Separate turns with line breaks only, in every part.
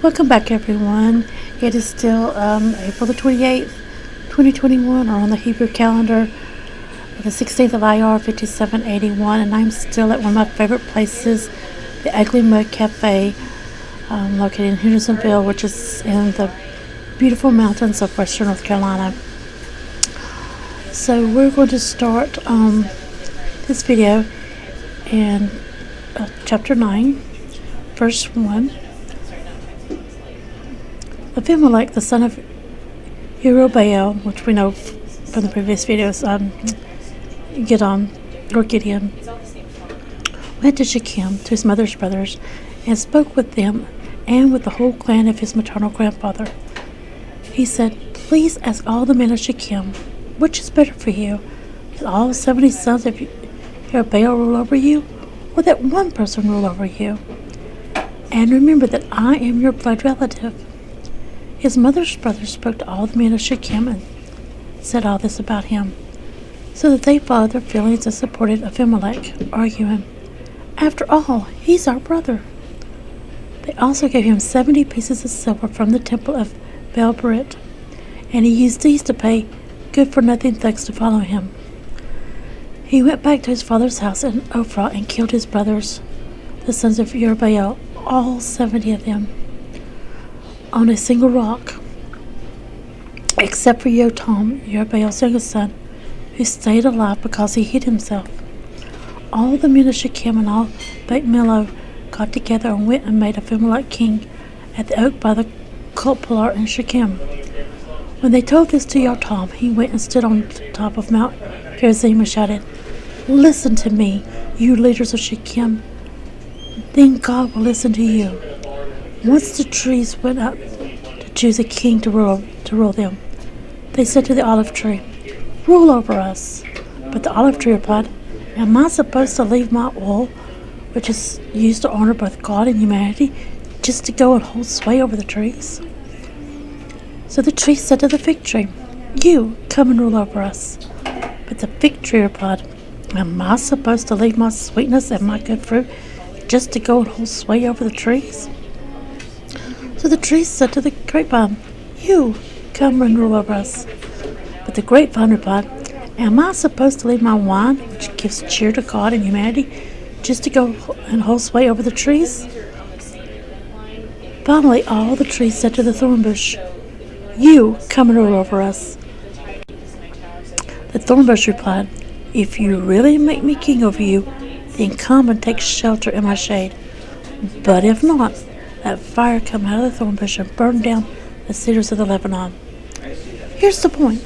Welcome back, everyone. It is still April the 28th, 2021, or on the Hebrew calendar, the 16th of IR 5781, and I'm still at one of my favorite places, the Ugly Mud Cafe, located in Hendersonville, which is in the beautiful mountains of western North Carolina. So we're going to start this video in chapter 9, verse 1. Abimelech, the son of Jerubbaal, which we know from the previous videos, Gideon, went to Shechem, to his mother's brothers, and spoke with them and with the whole clan of his maternal grandfather. He said, "Please ask all the men of Shechem, which is better for you, that all 70 sons of Jerubbaal rule over you, or that one person rule over you? And remember that I am your blood relative." His mother's brothers spoke to all the men of Shechem and said all this about him, so that they followed their feelings and supported Abimelech, arguing, "After all, he's our brother." They also gave him 70 pieces of silver from the temple of Baal-Berith, and he used these to pay good-for-nothing thugs to follow him. He went back to his father's house in Ophrah and killed his brothers, the sons of Jerubbaal, all 70 of them, on a single rock, except for Jotam, Jerubbaal's youngest son, who stayed alive because he hid himself. All the men of Shechem and all Beit Millo got together and went and made Abimelech king at the oak by the Cult-Pillar in Shechem. When they told this to Jotam, he went and stood on the top of Mount Gerizim and shouted, "Listen to me, you leaders of Shechem. Then God will listen to you." Once the trees went up to choose a king to rule them, they said to the olive tree, "Rule over us." But the olive tree replied, "Am I supposed to leave my oil, which is used to honor both God and humanity, just to go and hold sway over the trees?" So the tree said to the fig tree, "You, come and rule over us." But the fig tree replied, "Am I supposed to leave my sweetness and my good fruit, just to go and hold sway over the trees?" So the tree said to the grapevine, "You, come and rule over us." But the grapevine replied, "Am I supposed to leave my wine, which gives cheer to God and humanity, just to go and hold sway over the trees?" Finally, all the trees said to the thorn bush, "You, come and rule over us." The thorn bush replied, "If you really make me king over you, then come and take shelter in my shade. But if not, let fire come out of the thorn bush and burn down the cedars of the Lebanon." Here's the point.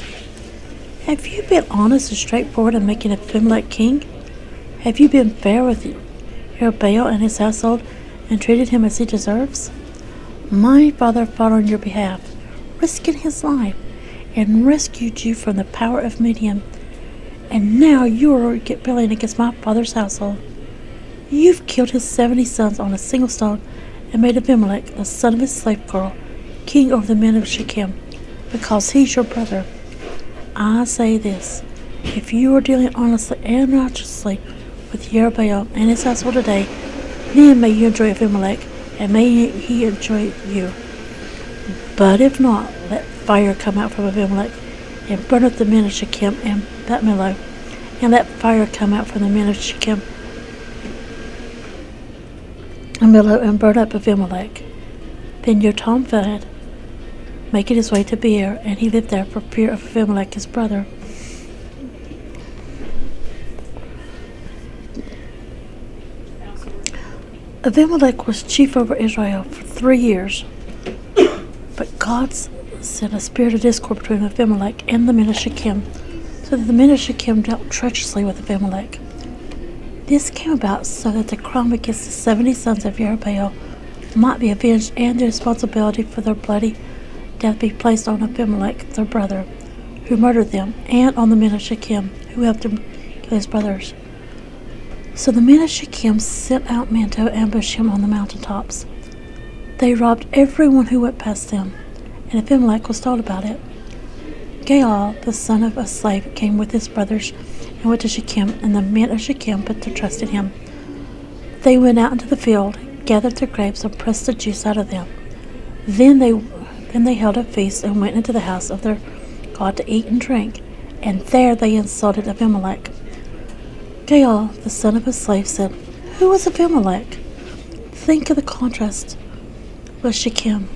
Have you been honest and straightforward in making Abimelech king? Have you been fair with Jerubbaal and his household and treated him as he deserves? My father fought on your behalf, risking his life, and rescued you from the power of Midian. And now you are rebelling against my father's household. You've killed his 70 sons on a single stone and made Abimelech, the son of his slave girl, king over the men of Shechem, because he's your brother. I say this, if you are dealing honestly and righteously with Jerubbaal and his household today, then may you enjoy Abimelech, and may he enjoy you. But if not, let fire come out from Abimelech, and burn up the men of Shechem and Beit Millo, and let fire come out from the men of Shechem and Millo, and burn up Abimelech. Then Jotam fled, making his way to Beer, and he lived there for fear of Abimelech his brother. Abimelech was chief over Israel for 3 years, but God sent a spirit of discord between Abimelech and the men of Shechem, so that the men of Shechem dealt treacherously with Abimelech. This came about so that the crime against the 70 sons of Jerubbaal might be avenged, and the responsibility for their bloody death be placed on Abimelech, their brother, who murdered them, and on the men of Shechem, who helped him kill his brothers. So the men of Shechem sent out men to ambush him on the mountaintops. They robbed everyone who went past them, and Abimelech was told about it. Gaal, the son of a slave, came with his brothers and went to Shechem, and the men of Shechem put their trust in him. They went out into the field, gathered their grapes, and pressed the juice out of them. Then they held a feast and went into the house of their God to eat and drink, and there they insulted Abimelech. Gaal, the son of a slave, said, "Who is Abimelech? Think of the contrast with Shechem.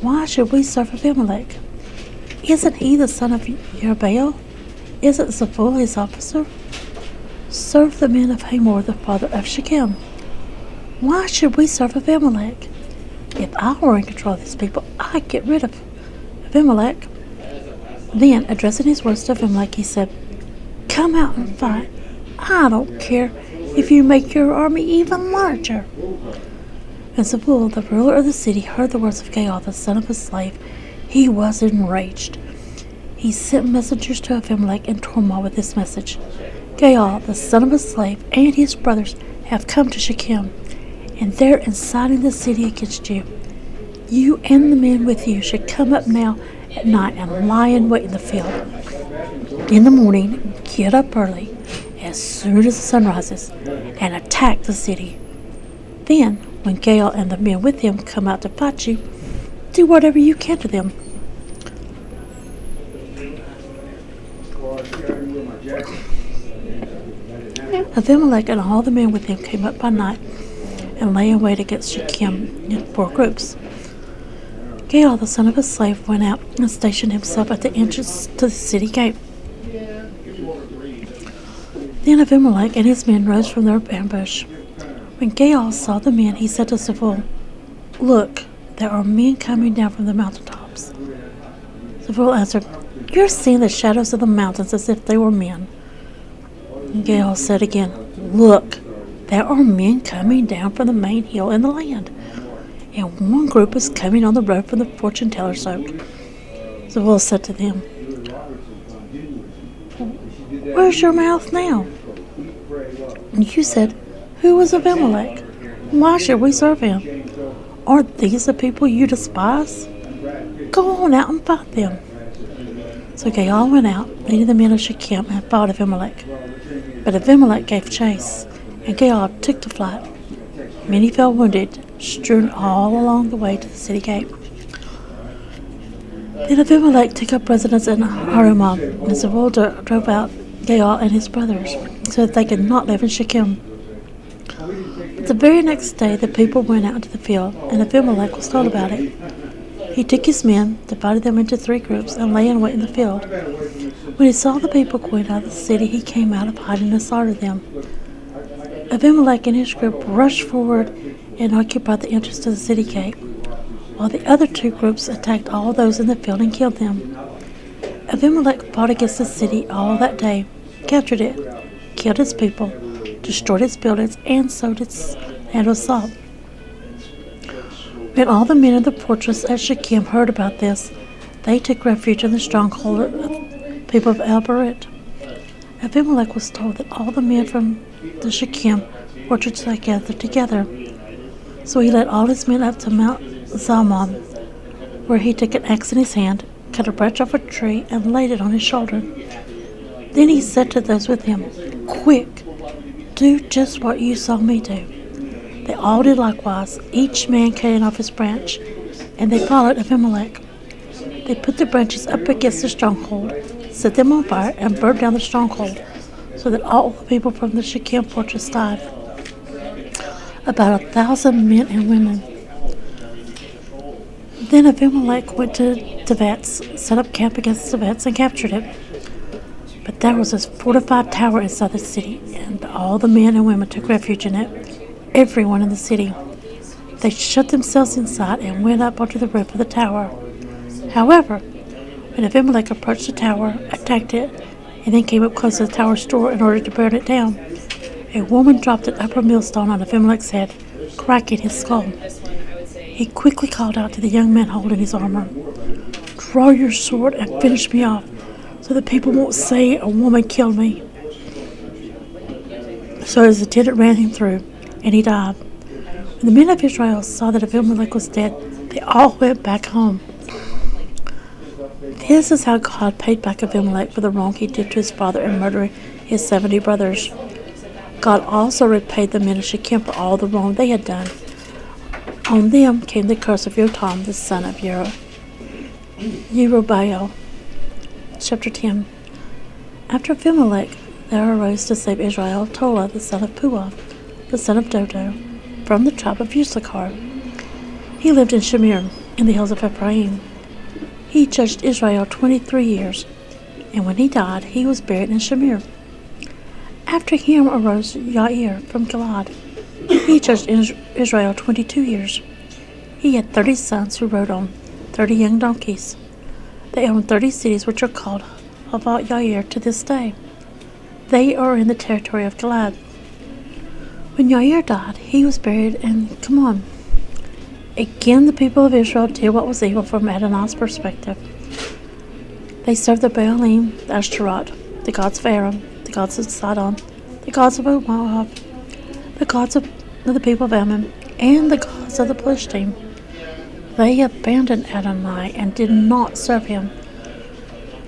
Why should we serve Abimelech? Isn't he the son of Jerubbaal? Isn't Zebul his officer? Serve the men of Hamor, the father of Shechem. Why should we serve Abimelech? If I were in control of these people, I'd get rid of Abimelech." Then, addressing his words to Abimelech, he said, "Come out and fight. I don't care if you make your army even larger." When Zebul, the ruler of the city, heard the words of Gaal, the son of a slave, he was enraged. He sent messengers to Abimelech in turmoil with this message: "Gaal, the son of a slave, and his brothers have come to Shechem, and they're inciting the city against you. You and the men with you should come up now at night and lie in wait in the field. In the morning, get up early, as soon as the sun rises, and attack the city. Then, when Gaal and the men with him come out to fight you, do whatever you can to them." Abimelech and all the men with him came up by night and lay in wait against Shechem in 4 groups. Gaal, the son of a slave, went out and stationed himself at the entrance to the city gate. Then Abimelech and his men rose from their ambush. When Gaal saw the men, he said to Zebul, "Look, there are men coming down from the mountaintops." Zebul answered, "You're seeing the shadows of the mountains as if they were men." And Gaal said again, "Look, there are men coming down from the main hill in the land, and one group is coming on the road from the fortune teller's oak." Zebul said to them, "Where's your mouth now? And you said, 'Who is Abimelech? Why should we serve him? Aren't these the people you despise? Go on out and fight them.'" So Gaal went out, leading the men of Shechem, and fought Abimelech. But Abimelech gave chase, and Gaal took to flight. Many fell wounded, strewn all along the way to the city gate. Then Abimelech took up residence in Harumah, and Zebul drove out Gaal and his brothers, so that they could not live in Shechem. But the very next day the people went out into the field, and Abimelech was told about it. He took his men, divided them into 3 groups, and lay in wait in the field. When he saw the people going out of the city, he came out of hiding and slaughtered them. Abimelech and his group rushed forward and occupied the entrance to the city gate, while the other 2 groups attacked all those in the field and killed them. Abimelech fought against the city all that day, captured it, killed its people, destroyed its buildings, and sowed its land with salt. When all the men in the fortress at Shechem heard about this, they took refuge in the stronghold of the people of El-Berit. Abimelech was told that all the men from the Shechem fortress had gathered together. So he led all his men up to Mount Zalmon, where he took an axe in his hand, cut a branch off a tree, and laid it on his shoulder. Then he said to those with him, "Quick, do just what you saw me do." They all did likewise, each man cutting off his branch, and they followed Abimelech. They put the branches up against the stronghold, set them on fire, and burned down the stronghold, so that all the people from the Shechem fortress died, about 1,000 men and women. Then Abimelech went to Tevetz, set up camp against Tevetz, and captured it. But there was a fortified tower inside the city, and all the men and women took refuge in it, everyone in the city. They shut themselves inside and went up onto the roof of the tower. However, when Abimelech approached the tower, attacked it, and then came up close to the tower's door in order to burn it down, a woman dropped an upper millstone on Abimelech's head, cracking his skull. He quickly called out to the young man holding his armor, "Draw your sword and finish me off, so that people won't say a woman killed me." So his attendant ran him through, and he died. When the men of Israel saw that Abimelech was dead, they all went back home. This is how God paid back Abimelech for the wrong he did to his father in murdering his 70 brothers. God also repaid the men of Shechem for all the wrong they had done. On them came the curse of Jotam, the son of Jerubbaal. Chapter 10. After Abimelech, there arose to save Israel Tola, the son of Puah, the son of Dodo, from the tribe of Issachar. He lived in Shamir, in the hills of Ephraim. He judged Israel 23 years, and when he died, he was buried in Shamir. After him arose Yair from Gilad. He judged Israel 22 years. He had 30 sons who rode on 30 young donkeys. They owned 30 cities which are called Havat Yair to this day. They are in the territory of Gilad. When Yair died, he was buried in Kamon. Again, the people of Israel did what was evil from Adonai's perspective. They served the Baalim, the Ashtaroth, the gods of Aram, the gods of Sidon, the gods of Moab, the gods of the people of Ammon, and the gods of the Philistine. They abandoned Adonai and did not serve him.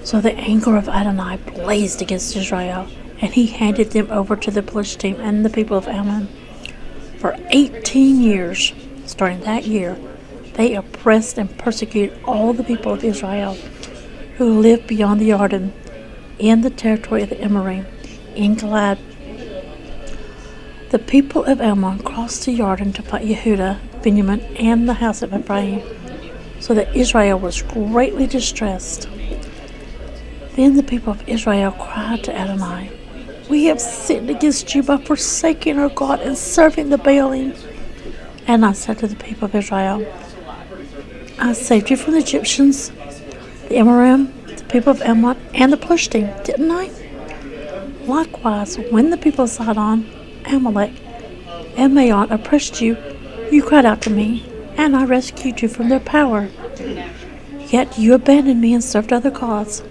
So the anger of Adonai blazed against Israel, and he handed them over to the Philistine and the people of Ammon. For 18 years, starting that year, they oppressed and persecuted all the people of Israel who lived beyond the Jordan in the territory of the Emorym in Gilad. The people of Ammon crossed the Jordan to fight Yehudah, Benjamin, and the house of Ephraim, so that Israel was greatly distressed. Then the people of Israel cried to Adonai, "We have sinned against you by forsaking our God and serving the Baalim." And I said to the people of Israel, "I saved you from the Egyptians, the Emorym, the people of Ammon, and the Philistine, didn't I? Likewise, when the people of Sidon, Amalek, and Maon oppressed you, you cried out to me, and I rescued you from their power. Yet you abandoned me and served other gods.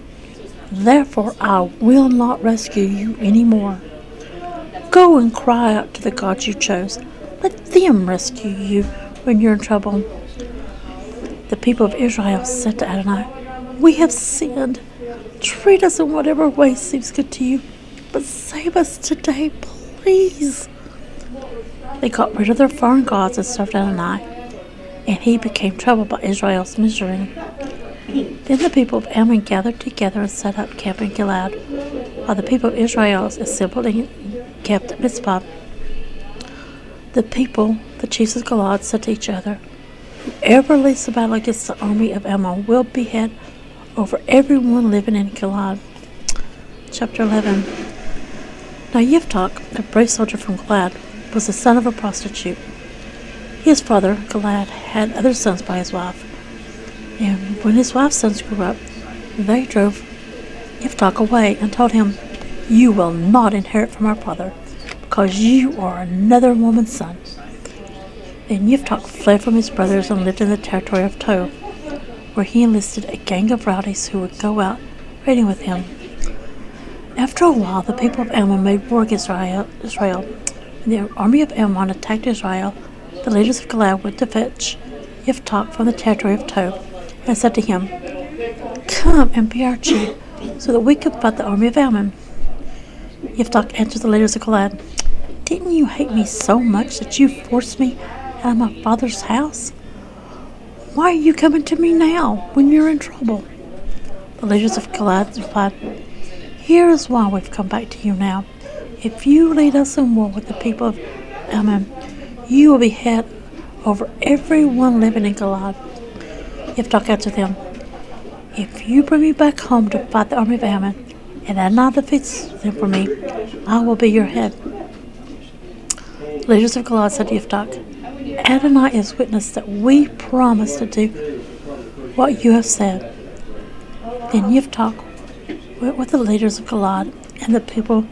Therefore I will not rescue you any more. Go and cry out to the gods you chose. Let them rescue you when you're in trouble." The people of Israel said to Adonai, "We have sinned. Treat us in whatever way seems good to you, but save us today, please." They got rid of their foreign gods and served Adonai, and he became troubled by Israel's misery. Then the people of Ammon gathered together and set up camp in Gilad, while the people of Israel assembled and camped at Mizpah. The people, the chiefs of Gilad, said to each other, "Whoever leads the battle against the army of Ammon will be head over everyone living in Gilad." Chapter 11. Now Yiftach, a brave soldier from Gilad, was the son of a prostitute. His father, Gilad, had other sons by his wife. And when his wife's sons grew up, they drove Yiftach away and told him, "You will not inherit from our father, because you are another woman's son." Then Yiftach fled from his brothers and lived in the territory of Tob, where he enlisted a gang of rowdies who would go out raiding with him. After a while, the people of Ammon made war against Israel. When the army of Ammon attacked Israel, the leaders of Gilad went to fetch Yiftach from the territory of Tob, and said to him, "Come and be our chief, so that we can fight the army of Ammon." Yiftach answered the leaders of Gilad, "Didn't you hate me so much that you forced me out of my father's house? Why are you coming to me now, when you're in trouble?" The leaders of Gilad replied, "Here is why we've come back to you now. If you lead us in war with the people of Ammon, you will be head over everyone living in Gilad." Yiftach answered them, "If you bring me back home to fight the army of Ammon, and Adonai defeats them for me, I will be your head." The leaders of Gilad said to Yiftach, "Adonai is witness that we promise to do what you have said." Then Yiftach went with the leaders of Gilad, and the people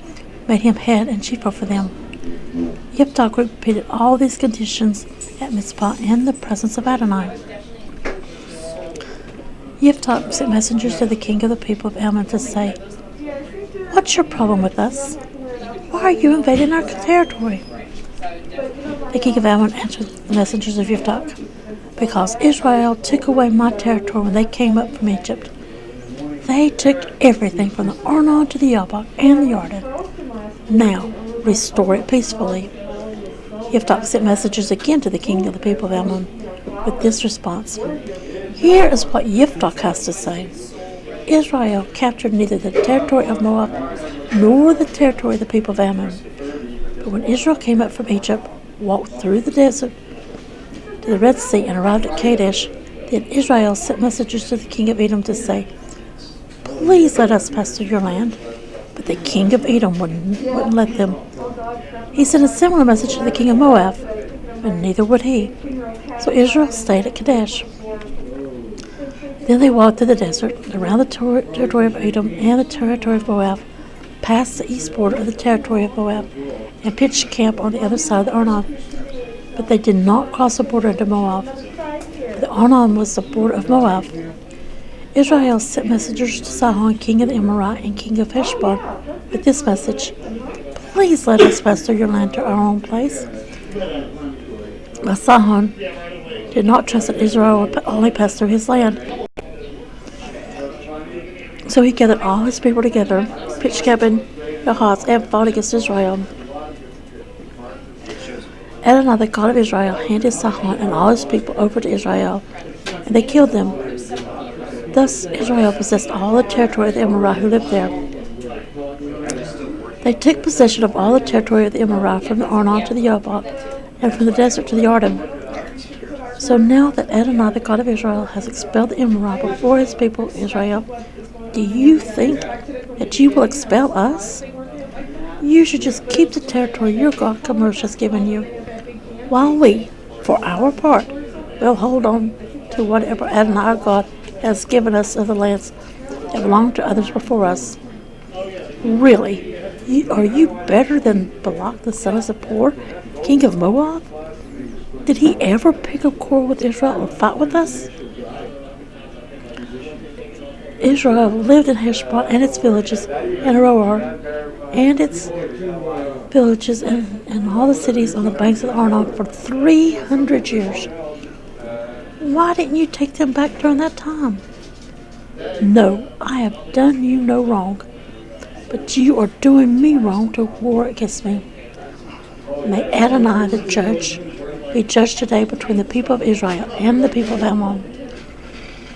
made him head and chief over them. Yiftach repeated all these conditions at Mizpah in the presence of Adonai. Yiftach sent messengers to the king of the people of Ammon to say, "What's your problem with us? Why are you invading our territory?" The king of Ammon answered the messengers of Yiftach, "Because Israel took away my territory when they came up from Egypt. They took everything from the Arnon to the Yabbok and the Jordan. Now restore it peacefully." Yiftach sent messengers again to the king of the people of Ammon with this response. Here is what Yiftach has to say. Israel captured neither the territory of Moab nor the territory of the people of Ammon. But when Israel came up from Egypt, walked through the desert to the Red Sea, and arrived at Kadesh, then Israel sent messengers to the king of Edom to say, Please let us pass through your land. But the king of Edom wouldn't let them. He sent a similar message to the king of Moab, and neither would he. So Israel stayed at Kadesh. Then they walked through the desert, around the territory of Edom and the territory of Moab, past the east border of the territory of Moab, and pitched camp on the other side of the Arnon. But they did not cross the border into Moab. The Arnon was the border of Moab. Israel sent messengers to Sihon, king of the Amorite and king of Heshbon, with this message, Please let us pass through your land to our own place. But Sihon did not trust that Israel would only pass through his land. So he gathered all his people together, pitched camp in Yahaz, and fought against Israel. Adonai, the God of Israel, handed Sihon and all his people over to Israel, and they killed them. Thus Israel possessed all the territory of the Amorite who lived there. They took possession of all the territory of the Amorite from the Arnon to the Yabok, and from the desert to the Jordan. So now that Adonai, the God of Israel, has expelled the Amorite before his people Israel, do you think that you will expel us? You should just keep the territory your God Chemosh has given you, while we, for our part, will hold on to whatever Adonai our God has given us of the lands that belonged to others before us. Really? Are you better than Balak the son of Zippor, king of Moab? Did he ever pick a quarrel with Israel or fight with us? Israel lived in Heshbon and its villages, and Aroer and its villages, and all the cities on the banks of the Arnon for 300 years. Why didn't you take them back during that time? No, I have done you no wrong, but you are doing me wrong to war against me. May Adonai the judge be judged today between the people of Israel and the people of Ammon.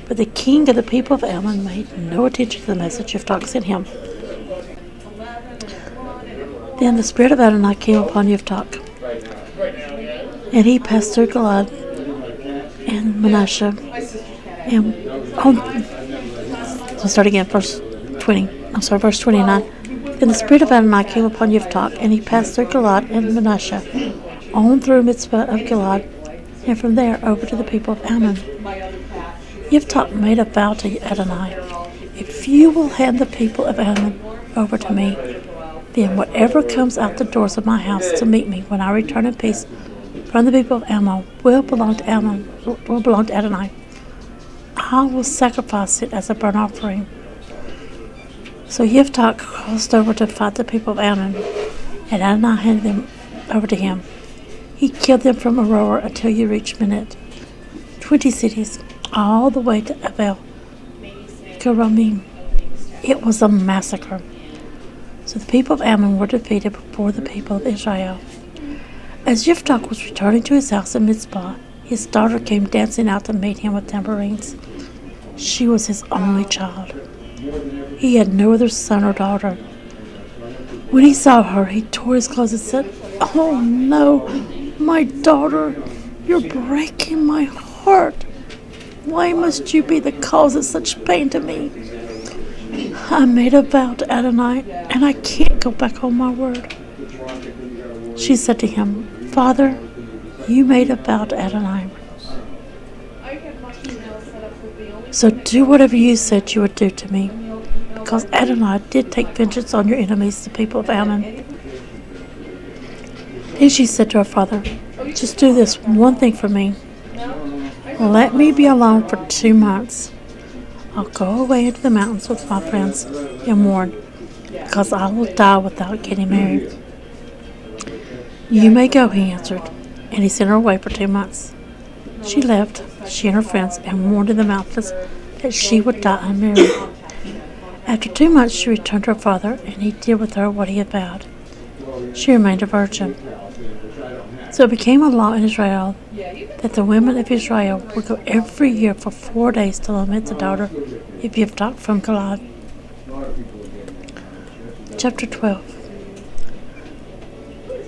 But the king of the people of Ammon made no attention to the message Yiftach sent him. Then the spirit of Adonai came upon Yiftach, and he passed through Gilad and Manasseh, and verse 29. Then the spirit of Adonai came upon Yiftach, and he passed through Gilad and Manasseh, on through Mitzvah of Gilad, and from there over to the people of Ammon. Yiftach made a vow to Adonai, If you will hand the people of Ammon over to me, then whatever comes out the doors of my house to meet me when I return in peace from the people of Ammon will belong to Adonai. I will sacrifice it as a burnt offering. So Yiftach crossed over to fight the people of Ammon, and Adonai handed them over to him. He killed them from Aroer until you reach Minnit, 20 cities, all the way to Abel Keramim. It was a massacre. So the people of Ammon were defeated before the people of Israel. As Yiftach was returning to his house in Mizpah, his daughter came dancing out to meet him with tambourines. She was his only child. He had no other son or daughter. When he saw her, he tore his clothes and said, "Oh no, my daughter, you're breaking my heart. Why must you be the cause of such pain to me? I made a vow to Adonai, and I can't go back on my word." She said to him, "Father, you made a vow to Adonai. So do whatever you said you would do to me, because Adonai did take vengeance on your enemies, the people of Ammon." Then she said to her father, "Just do this one thing for me. Let me be alone for 2 months. I'll go away into the mountains with my friends and mourn, because I will die without getting married." "You may go," he answered, and he sent her away for 2 months. She left, she and her friends, and mourned in the mountains that she would die unmarried. After 2 months she returned to her father, and he did with her what he had vowed. She remained a virgin. So it became a law in Israel that the women of Israel would go every year for 4 days to lament the daughter of Yivdok from Gilad. Chapter 12.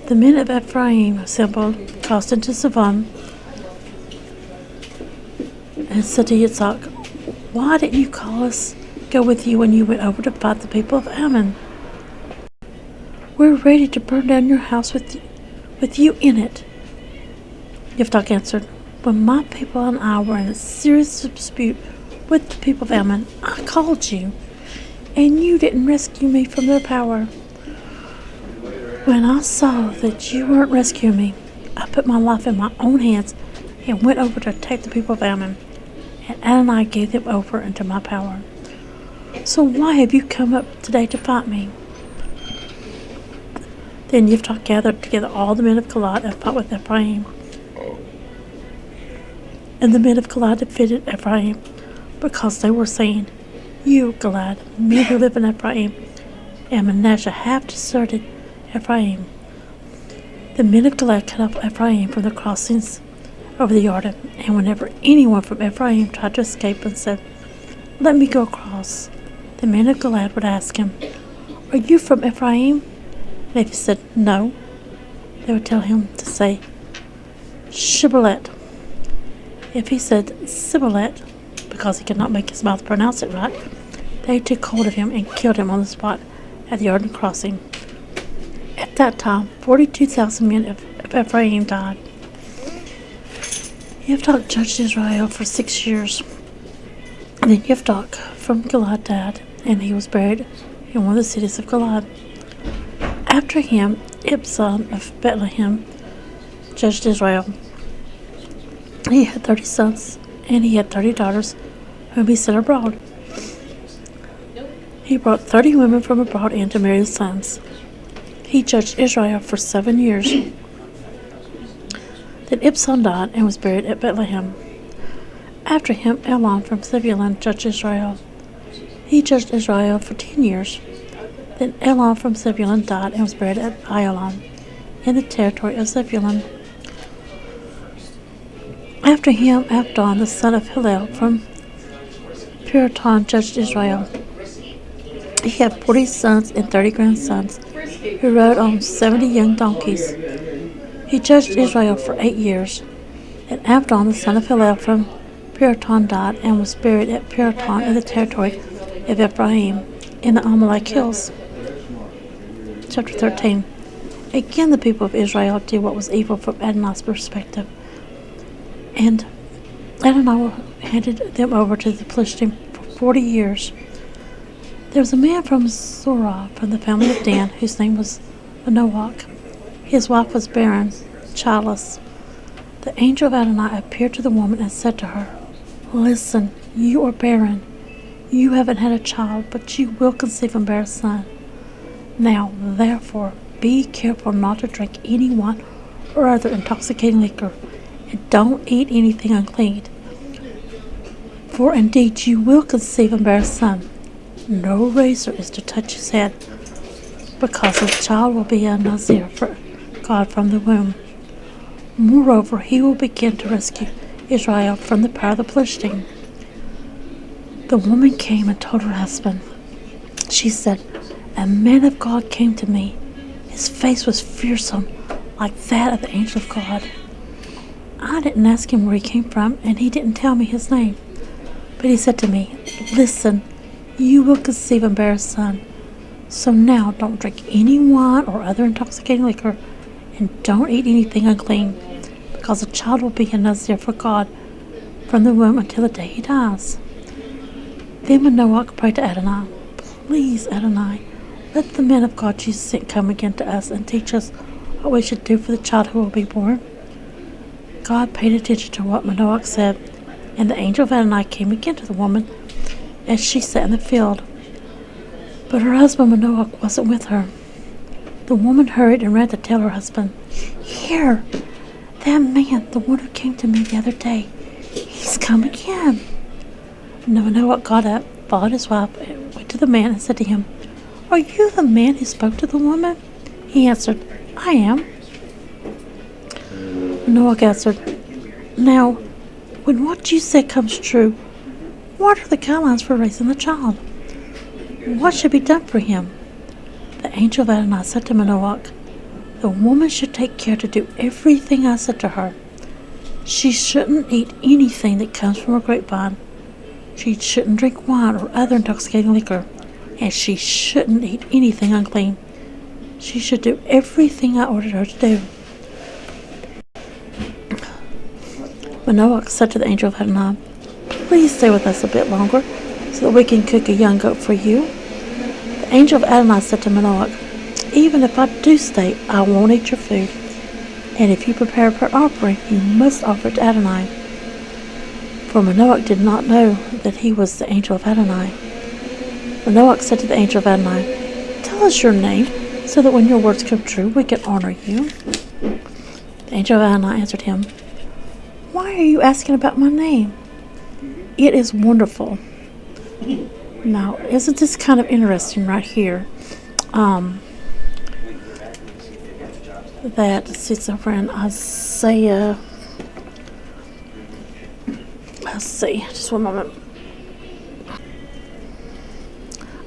The men of Ephraim assembled, crossed into Savon, and said to Yitzhak, "Why didn't you call us go with you when you went over to fight the people of Ammon? We're ready to burn down your house with you in it." Yitzhak answered, "When my people and I were in a serious dispute with the people of Ammon, I called you, and you didn't rescue me from their power. When I saw that you weren't rescuing me, I put my life in my own hands and went over to attack the people of Ammon, and Adonai gave them over into my power. So why have you come up today to fight me?" Then Yitzhak gathered together all the men of Gilad and fought with Ephraim. And the men of Gilad defeated Ephraim, because they were saying, "You, Gilad, men who live in Ephraim, and Manasseh have deserted Ephraim." The men of Gilad cut off Ephraim from the crossings over the Jordan, and whenever anyone from Ephraim tried to escape and said, "Let me go across," the men of Gilad would ask him, "Are you from Ephraim?" And if he said no, they would tell him to say, "Shibboleth." If he said Sibboleth, because he could not make his mouth pronounce it right, they took hold of him and killed him on the spot at the Jordan crossing. At that time, 42,000 men of Ephraim died. Yitzhak judged Israel for 6 years. And then Yitzhak from Gilad died, and he was buried in one of the cities of Gilad. After him, Ibzan of Bethlehem judged Israel. He had 30 sons, and he had 30 daughters, whom he sent abroad. He brought 30 women from abroad in to marry his sons. He judged Israel for 7 years. Then Ibzan died and was buried at Bethlehem. After him, Elon from Zebulun judged Israel. He judged Israel for 10 years. Then Elon from Zebulun died and was buried at Ayalon, in the territory of Zebulun. After him, Abdon, the son of Hillel from Piraton, judged Israel. He had 40 sons and 30 grandsons, who rode on 70 young donkeys. He judged Israel for 8 years. And Abdon, the son of Hillel from Piraton, died and was buried at Piraton in the territory of Ephraim, in the Amalek hills. Chapter 13. Again, the people of Israel did what was evil from Adonai's perspective, and Adonai handed them over to the Philistines for 40 years. There was a man from Zorah, from the family of Dan, whose name was Manoach. His wife was barren, childless. The angel of Adonai appeared to the woman and said to her, "Listen, you are barren. You haven't had a child, but you will conceive and bear a son. Now, therefore, be careful not to drink any wine or other intoxicating liquor, and don't eat anything unclean. For indeed you will conceive and bear a son. No razor is to touch his head, because the child will be a Nazir for God from the womb. Moreover, he will begin to rescue Israel from the power of the Philistines." The woman came and told her husband. She said, "A man of God came to me. His face was fearsome, like that of the angel of God. I didn't ask him where he came from, and he didn't tell me his name. But he said to me, 'Listen, you will conceive and bear a son. So now don't drink any wine or other intoxicating liquor, and don't eat anything unclean, because the child will be a Nazir for God from the womb until the day he dies.' Then Manoach prayed to Adonai, 'Please, Adonai, let the man of God you sent come again to us and teach us what we should do for the child who will be born.' God paid attention to what Manoach said, and the angel of Adonai came again to the woman as she sat in the field. But her husband Manoach wasn't with her. The woman hurried and ran to tell her husband, 'Here, that man, the one who came to me the other day, he's come again.' Manoach got up, followed his wife, and went to the man and said to him, 'Are you the man who spoke to the woman?' He answered, 'I am.' Manoach answered, "Now, when what you said comes true, what are the guidelines for raising the child? What should be done for him?" The angel of Adonai said to Manoach, "The woman should take care to do everything I said to her. She shouldn't eat anything that comes from a grapevine. She shouldn't drink wine or other intoxicating liquor, and she shouldn't eat anything unclean. She should do everything I ordered her to do." Manoach said to the angel of Adonai, "Please stay with us a bit longer so that we can cook a young goat for you." The angel of Adonai said to Manoach, "Even if I do stay, I won't eat your food. And if you prepare a burnt offering, you must offer it to Adonai." For Manoach did not know that he was the angel of Adonai. Manoach said to the angel of Adonai, "Tell us your name, so that when your words come true, we can honor you." The angel of Adonai answered him, "Why are you asking about my name? It is wonderful." Now, isn't this kind of interesting right here? That sits over in Isaiah. Let's see, just one moment.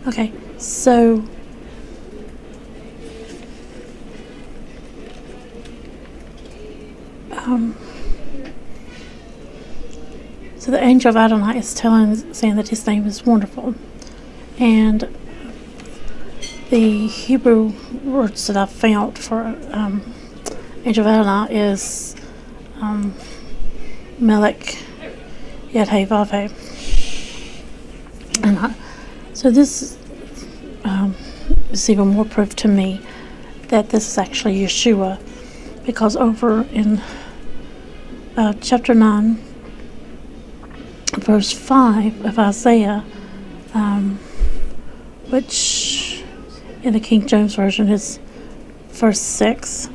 Okay, so the angel of Adonai is saying that his name is wonderful, and the Hebrew words that I've found for angel of Adonai is Melech Yud-Heh-Vav-Heh. And so this is even more proof to me that this is actually Yeshua, because over in chapter 9, verse 5 of Isaiah, which in the King James Version is verse 6,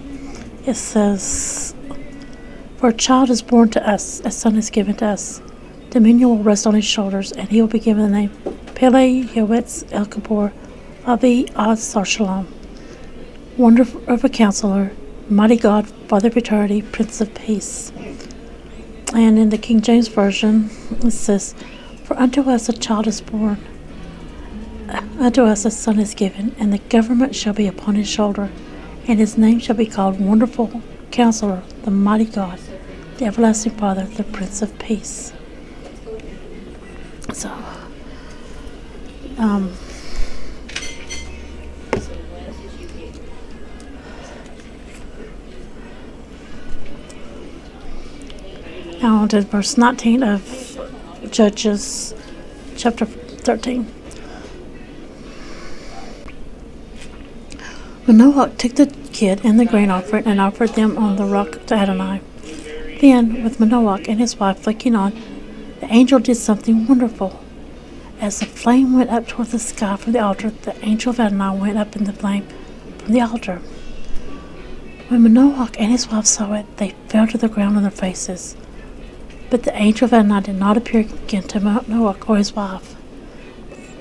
it says, "For a child is born to us, a son is given to us. Dominion will rest on his shoulders, and he will be given the name Pele Yowetz El Kippur, Abi Ad Sar Shalom. Wonderful of a Counselor, Mighty God, Father of Eternity, Prince of Peace." And in the King James Version, it says, "For unto us a child is born, unto us a son is given, and the government shall be upon his shoulder, and his name shall be called Wonderful Counselor, the Mighty God, the Everlasting Father, the Prince of Peace." So, now on to verse 19 of Judges chapter 13. Manoach took the kid and the grain offering and offered them on the rock to Adonai. Then, with Manoach and his wife looking on, the angel did something wonderful. As the flame went up toward the sky from the altar, the angel of Adonai went up in the flame from the altar. When Manoach and his wife saw it, they fell to the ground on their faces. But the angel of Adonai did not appear again to Manoach or his wife.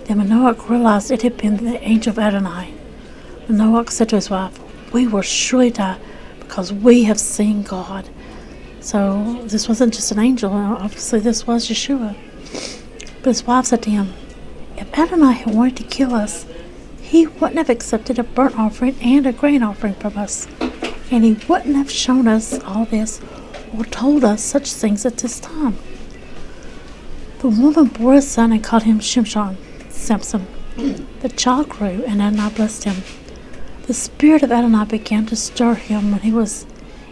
Then Manoach realized it had been the angel of Adonai. Manoach said to his wife, "We will surely die because we have seen God." So this wasn't just an angel. Obviously this was Yeshua. But his wife said to him, "If Adonai had wanted to kill us, he wouldn't have accepted a burnt offering and a grain offering from us. And he wouldn't have shown us all this or told us such things at this time." The woman bore a son and called him Shimshon, Samson. The child grew, and Adonai blessed him. The spirit of Adonai began to stir him when he was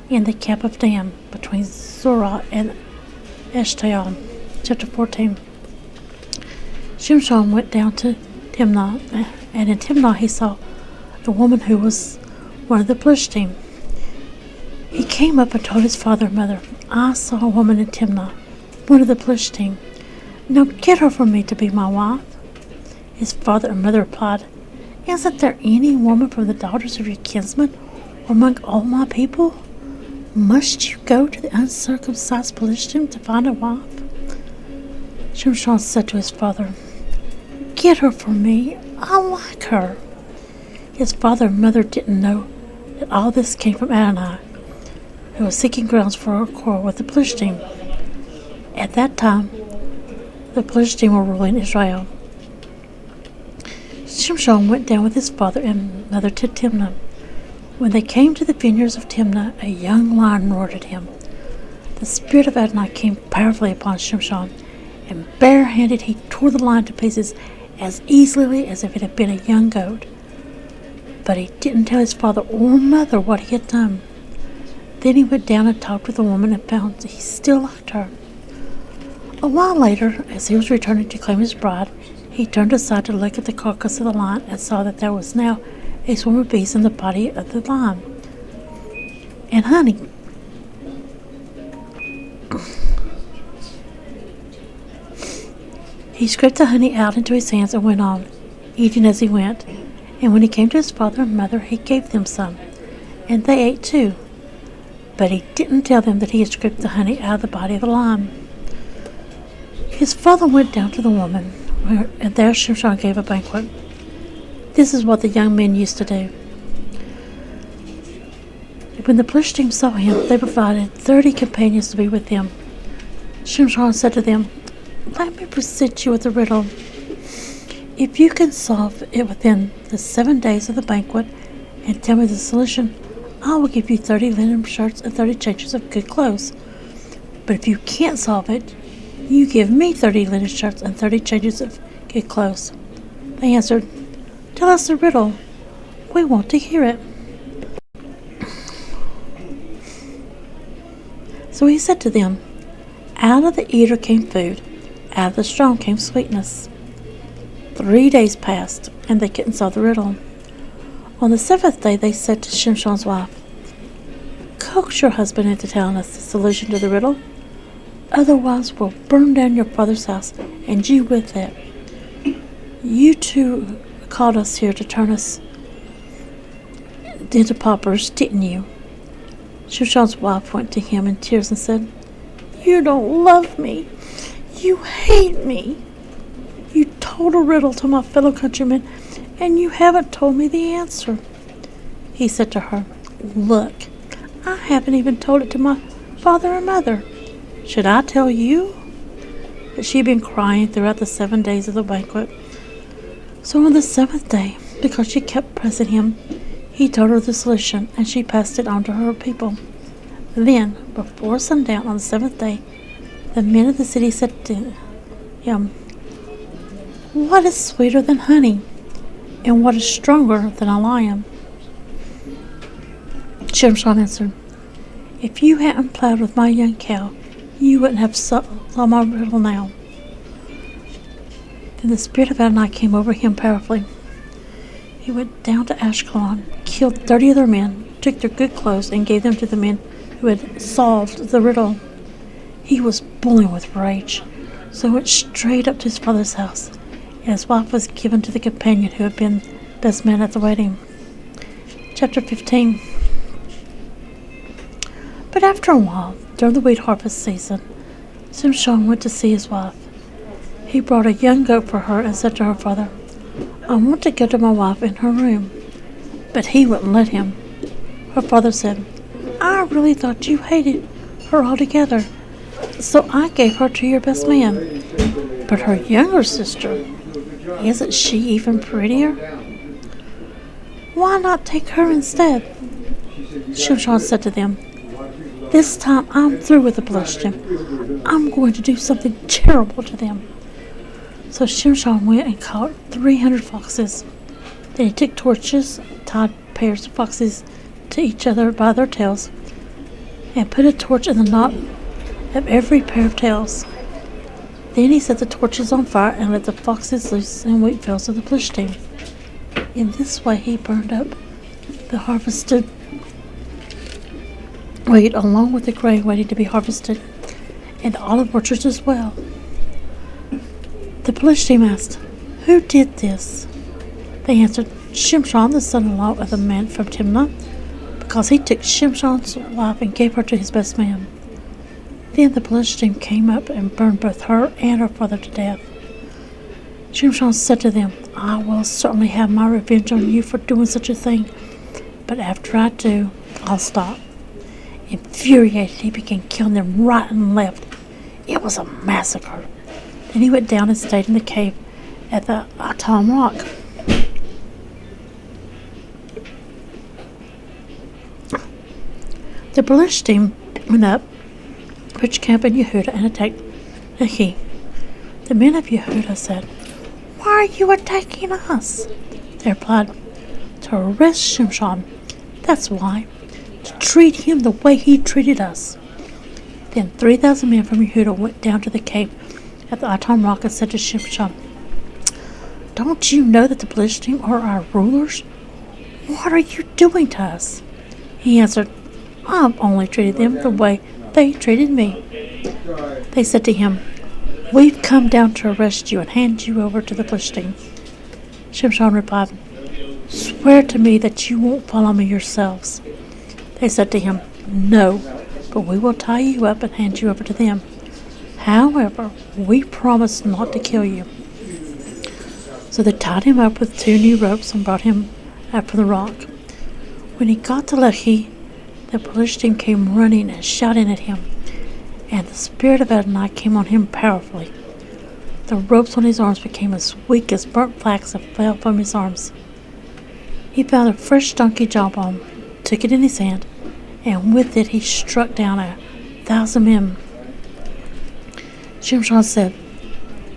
in the camp of Dan, between Zorah and Eshtaol. Chapter 14. Shimshon went down to Timnah, and in Timnah he saw a woman who was one of the Plishtim. He came up and told his father and mother, "I saw a woman in Timnah, one of the Plishtim. Now get her for me to be my wife." His father and mother replied, "Isn't there any woman from the daughters of your kinsmen or among all my people? Must you go to the uncircumcised Plishtim to find a wife?" Shimshon said to his father, "Get her for me. I like her." His father and mother didn't know that all this came from Adonai. who was seeking grounds for a quarrel with the Plishtim. At that time, the Plishtim were ruling Israel. Shimshon went down with his father and mother to Timnah. When they came to the vineyards of Timnah, a young lion roared at him. The spirit of Adonai came powerfully upon Shimshon, and barehanded he tore the lion to pieces as easily as if it had been a young goat. But he didn't tell his father or mother what he had done. Then he went down and talked with the woman and found he still liked her. A while later, as he was returning to claim his bride, he turned aside to look at the carcass of the lion and saw that there was now a swarm of bees in the body of the lion, and honey. He scraped the honey out into his hands and went on, eating as he went. And when he came to his father and mother, he gave them some, and they ate too. But he didn't tell them that he had scraped the honey out of the body of the lion. His father went down to the woman, and there Shimshon gave a banquet. This is what the young men used to do. When the Plishtim saw him, they provided 30 companions to be with them. Shimshon said to them, "Let me present you with a riddle. If you can solve it within the 7 days of the banquet and tell me the solution, I will give you 30 linen shirts and 30 changes of good clothes. But if you can't solve it, you give me 30 linen shirts and 30 changes of good clothes." They answered, "Tell us the riddle. We want to hear it." So he said to them, "Out of the eater came food, out of the strong came sweetness." 3 days passed, and they couldn't solve the riddle. On the 7th day, they said to Shimshon's wife, "Coax your husband into telling us the solution to the riddle. Otherwise, we'll burn down your father's house, and you with it. You two called us here to turn us into paupers, didn't you?" Shimshon's wife went to him in tears and said, "You don't love me. You hate me. You told a riddle to my fellow countrymen, and you haven't told me the answer." He said to her, "Look, I haven't even told it to my father or mother. Should I tell you?" But she had been crying throughout the 7 days of the banquet. So on the 7th day, because she kept pressing him, he told her the solution, and she passed it on to her people. Then, before sundown on the 7th day, the men of the city said to him, "What is sweeter than honey, and what is stronger than a lion?" Shimshon answered, "If you hadn't plowed with my young cow, you wouldn't have saw my riddle now." Then the spirit of Adonai came over him powerfully. He went down to Ashkelon, killed 30 of their men, took their good clothes, and gave them to the men who had solved the riddle. He was boiling with rage, so went straight up to his father's house, and his wife was given to the companion who had been best man at the wedding. Chapter 15. But after a while, during the wheat harvest season, Shimshon went to see his wife. He brought a young goat for her and said to her father, "I want to go to my wife in her room." But he wouldn't let him. Her father said, "I really thought you hated her altogether, so I gave her to your best man. But her younger sister, isn't she even prettier? Why not take her instead?" Shimshon said to them, "This time I'm through with the Plishtim. I'm going to do something terrible to them." So Shimshon went and caught 300 foxes. Then he took torches, tied pairs of foxes to each other by their tails, and put a torch in the knot of every pair of tails. Then he set the torches on fire and let the foxes loose in wheat fields of the Plishtim. In this way he burned up the harvested wheat along with the grain waiting to be harvested, and the olive orchards as well. The Plishtim asked, "Who did this?" They answered, "Shimshon, the son-in-law of the man from Timnah, because he took Shimshon's wife and gave her to his best man." Then the Plishtim came up and burned both her and her father to death. Shimshon said to them, "I will certainly have my revenge on you for doing such a thing, but after I do, I'll stop. Infuriated, he began killing them right and left. It was a massacre. Then he went down and stayed in the cave at the Atom Rock. The Philistine went up, pitched camp in Yehuda, and attacked Lehi. The men of Yehuda said, "Why are you attacking us?" They replied, "To arrest Shimshon. That's why. To treat him the way he treated us." Then 3,000 men from Yehuda went down to the cave at the Atom Rock and said to Shimshon, "Don't you know that the Philistines are our rulers? What are you doing to us?" He answered, "I've only treated them the way they treated me." They said to him, "We've come down to arrest you and hand you over to the Philistines." Shimshon replied, "Swear to me that you won't follow me yourselves." They said to him, "No, but we will tie you up and hand you over to them. However, we promise not to kill you." So they tied him up with 2 new ropes and brought him up from the rock. When he got to Lehi, the Philistine came running and shouting at him, and the spirit of Adonai came on him powerfully. The ropes on his arms became as weak as burnt flax and fell from his arms. He found a fresh donkey jawbone, took it in his hand, and with it he struck down 1,000 men. Shimshon said,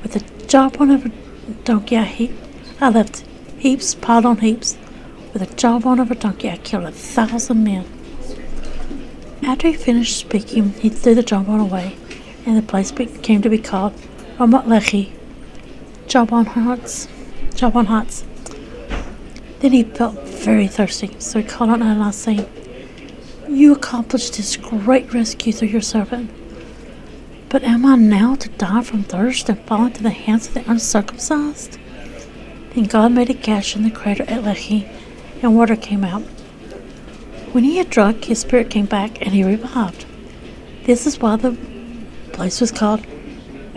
"With the jawbone of a donkey I left heaps piled on heaps. With the jawbone of a donkey I killed 1,000 men." After he finished speaking, he threw the jawbone away, and the place came to be called Ramat Lehi, Jawbone Huts. Then he felt very thirsty, so he called on Adonai, saying, "You accomplished this great rescue through your servant. But am I now to die from thirst and fall into the hands of the uncircumcised?" Then God made a gash in the crater at Lehi, and water came out. When he had drunk, his spirit came back, and he revived. This is why the place was called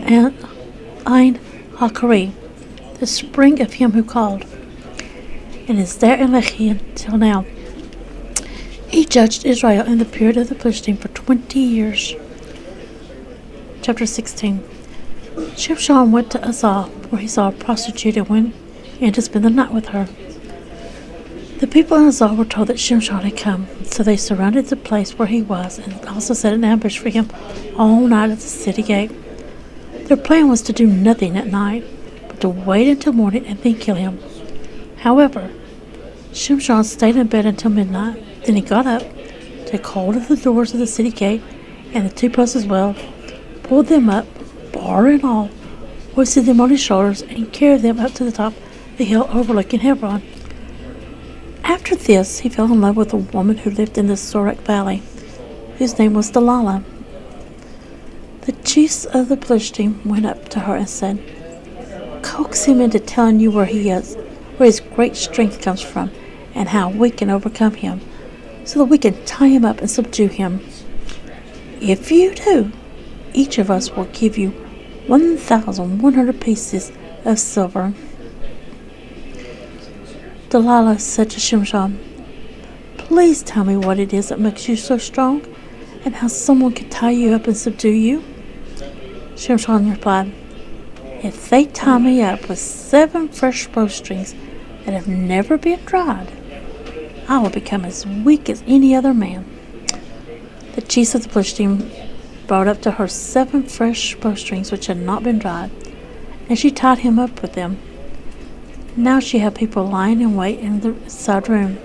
Ein HaKari, the spring of him who called. And is there in Lehi until now. He judged Israel in the period of the Philistine for 20 years. Chapter 16. Shimshon went to Azal, where he saw a prostitute and went in to spend the night with her. The people in Azal were told that Shimshon had come, so they surrounded the place where he was and also set an ambush for him all night at the city gate. Their plan was to do nothing at night, but to wait until morning and then kill him. However, Shimshon stayed in bed until midnight. Then he got up, took hold of the doors of the city gate and the 2 posts as well, pulled them up, bar and all, hoisted them on his shoulders, and carried them up to the top of the hill overlooking Hebron. After this, he fell in love with a woman who lived in the Sorek Valley, whose name was Delilah. The chiefs of the Philistines went up to her and said, "Coax him into telling you where he is, where his great strength comes from, and how we can overcome him, so that we can tie him up and subdue him. If you do, each of us will give you 1,100 pieces of silver." Delilah said to Shimshon, "Please tell me what it is that makes you so strong, and how someone can tie you up and subdue you." Shimshon replied, "If they tie me up with 7 fresh bowstrings that have never been dried, I will become as weak as any other man." The chiefs of the Philistines brought up to her 7 fresh bowstrings which had not been dried, and she tied him up with them. Now she had people lying in wait in the side room.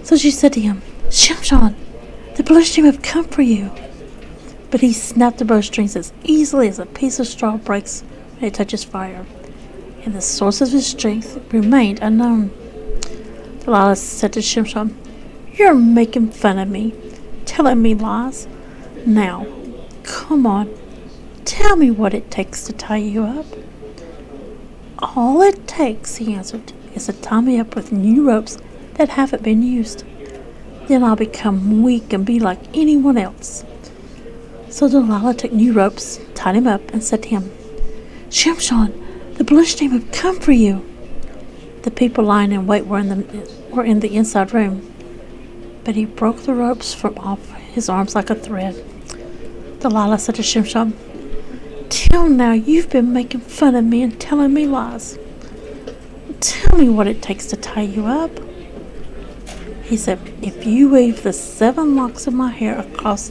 So she said to him, "Shimshon, the Philistines have come for you." But he snapped the bowstrings as easily as a piece of straw breaks when it touches fire, and the source of his strength remained unknown. Delilah said to Shimshon, "You're making fun of me, telling me lies. Now, come on, tell me what it takes to tie you up." "All it takes," he answered, "is to tie me up with new ropes that haven't been used. Then I'll become weak and be like anyone else." So Delilah took new ropes, tied him up, and said to him, "Shimshon, the Philistines have come for you." The people lying in wait were in the inside room, but he broke the ropes from off his arms like a thread. Delilah said to Shimshon, "Till now you've been making fun of me and telling me lies. Tell me what it takes to tie you up." He said, "If you weave the 7 locks of my hair across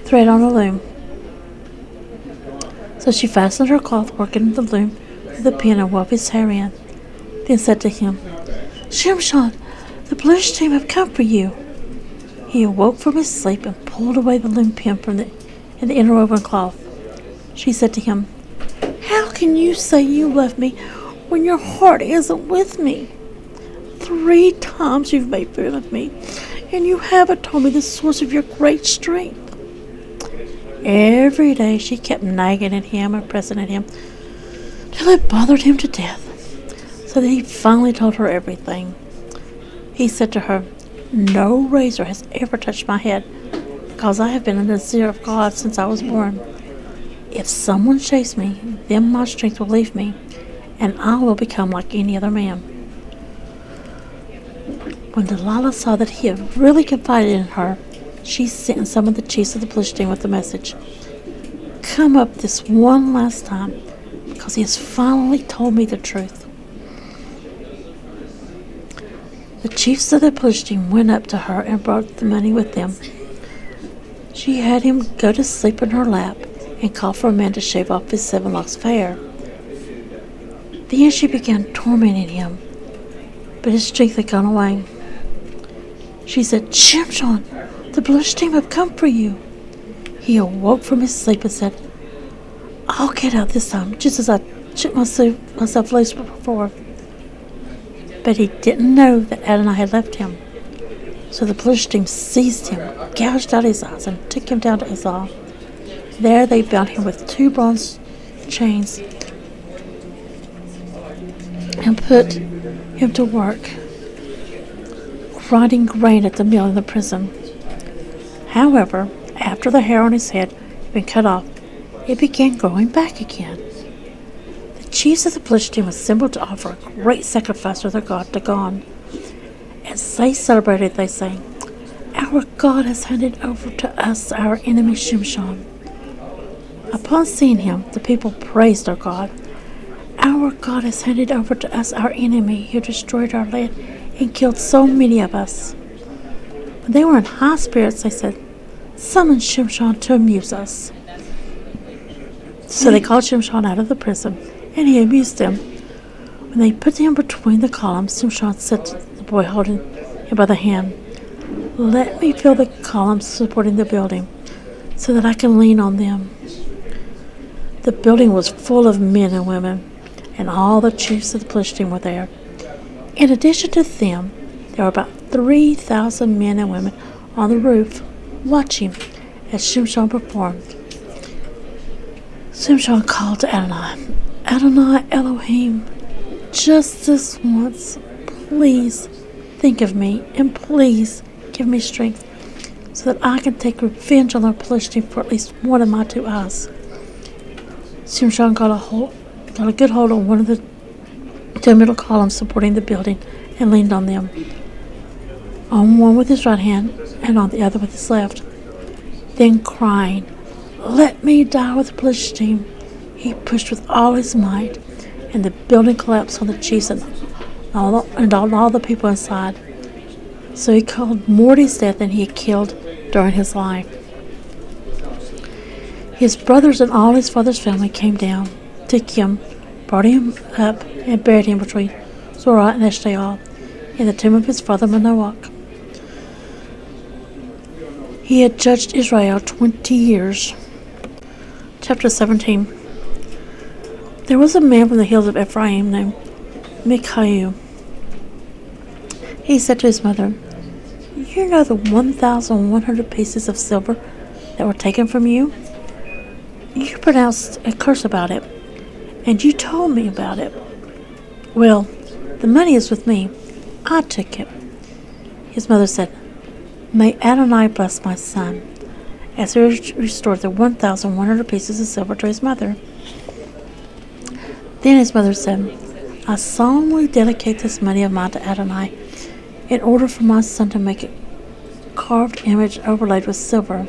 thread on the loom." So she fastened her cloth work into the loom with a pin and wove his hair in, then said to him, "Shimshon, the Bluish team have come for you." He awoke from his sleep and pulled away the loom pin from the interwoven cloth. She said to him, "How can you say you love me when your heart isn't with me? 3 times you've made fun of me, and you haven't told me the source of your great strength." Every day she kept nagging at him and pressing at him till it bothered him to death, so that he finally told her everything. He said to her, "No razor has ever touched my head, because I have been a Nazir of God since I was born. If someone shaves me, then my strength will leave me, and I will become like any other man." When Delilah saw that he had really confided in her, she sent some of the chiefs of the Philistines with the message, "Come up this one last time, because he has finally told me the truth." The chiefs of the Philistines went up to her and brought the money with them. She had him go to sleep in her lap and called for a man to shave off his 7 locks of hair. Then she began tormenting him, but his strength had gone away. She said, "Shimshon, the Bluish team have come for you." He awoke from his sleep and said, "I'll get out this time, just as I shook myself loose before." But he didn't know that Adonai had left him. So the Bluish team seized him, gouged out his eyes, and took him down to Azal. There they bound him with 2 bronze chains and put him to work grinding grain at the mill in the prison. However, after the hair on his head had been cut off, it began growing back again. The chiefs of the Philistines assembled to offer a great sacrifice to their god Dagon. As they celebrated, they sang, "Our God has handed over to us our enemy Shimshon." Upon seeing him, the people praised their God. "Our God has handed over to us our enemy who destroyed our land and killed so many of us." When they were in high spirits, they said, "Summon Shimshon to amuse us." So they called Shimshon out of the prison, and he amused them. When they put him between the columns, Shimshon said to the boy holding him by the hand, "Let me feel the columns supporting the building, so that I can lean on them." The building was full of men and women, and all the chiefs of the Philistines were there. In addition to them, there were about 3,000 men and women on the roof, watching as Shimshon performed. Shimshon called to Adonai, "Adonai Elohim, just this once, please think of me, and please give me strength, so that I can take revenge on the Philistines for at least one of my 2 eyes." Shimshon got a good hold on one of the 2 middle columns supporting the building and leaned on them, on one with his right hand and on the other with his left. Then crying, "Let me die with the Philistines," he pushed with all his might, and the building collapsed on the chiefs and on all the people inside. So he called more to his death than he had killed during his life. His brothers and all his father's family came down, took him, brought him up, and buried him between Zorah and Eshtaol in the tomb of his father Manoach. He had judged Israel 20 years. Chapter 17. There was a man from the hills of Ephraim named Micaiah. He said to his mother, "You know the 1,100 pieces of silver that were taken from you? You pronounced a curse about it, and you told me about it. Well, the money is with me. I took it." His mother said, "May Adonai bless my son," as he restored the 1,100 pieces of silver to his mother. Then his mother said, "I solemnly dedicate this money of mine to Adonai, in order for my son to make it carved image overlaid with silver.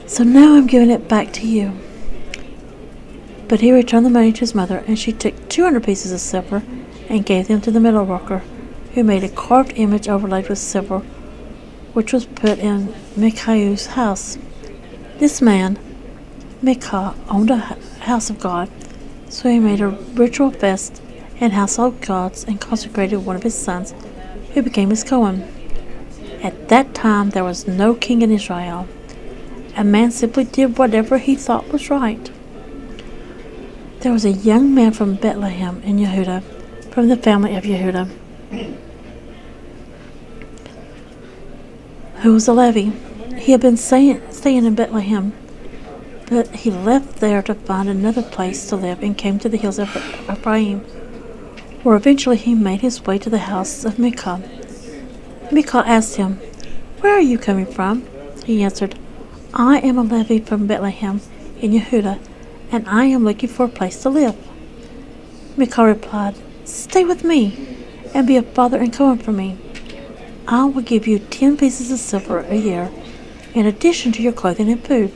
So now I'm giving it back to you." But he returned the money to his mother, and she took 200 pieces of silver and gave them to the metal worker, who made a carved image overlaid with silver, which was put in Micaiah's house. This man, Micaiah, owned a house of God, so he made a ritual feast and household gods and consecrated one of his sons, who became his Cohen. At that time there was no king in Israel. A man simply did whatever he thought was right. There was a young man from Bethlehem in Yehudah, from the family of Yehudah, who was a Levi. He had been staying in Bethlehem, but he left there to find another place to live and came to the hills of Ephraim, where eventually he made his way to the house of Micah. Micah asked him, "Where are you coming from?" He answered, "I am a Levi from Bethlehem in Yehudah, and I am looking for a place to live." Micah replied, "Stay with me and be a father and Cohen for me. I will give you 10 pieces of silver a year, in addition to your clothing and food."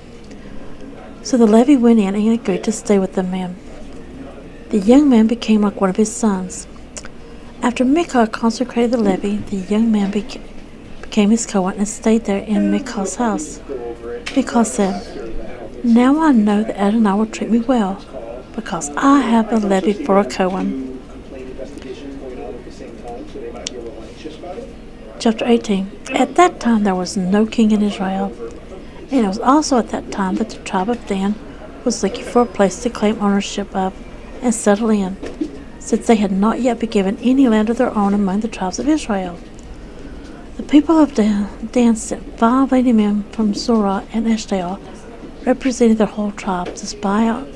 So the Levi went in and agreed to stay with the man. The young man became like one of his sons. After Micah consecrated the Levi, the young man became his Cohen and stayed there in Micah's house. Micah said, "Now I know that Adonai will treat me well, because I have a Levi for a Cohen." Chapter 18. At that time there was no king in Israel, and it was also at that time that the tribe of Dan was looking for a place to claim ownership of and settle in, since they had not yet been given any land of their own among the tribes of Israel. The people of Dan sent 5 leading men from Zorah and Eshtaol, representing their whole tribe, to spy out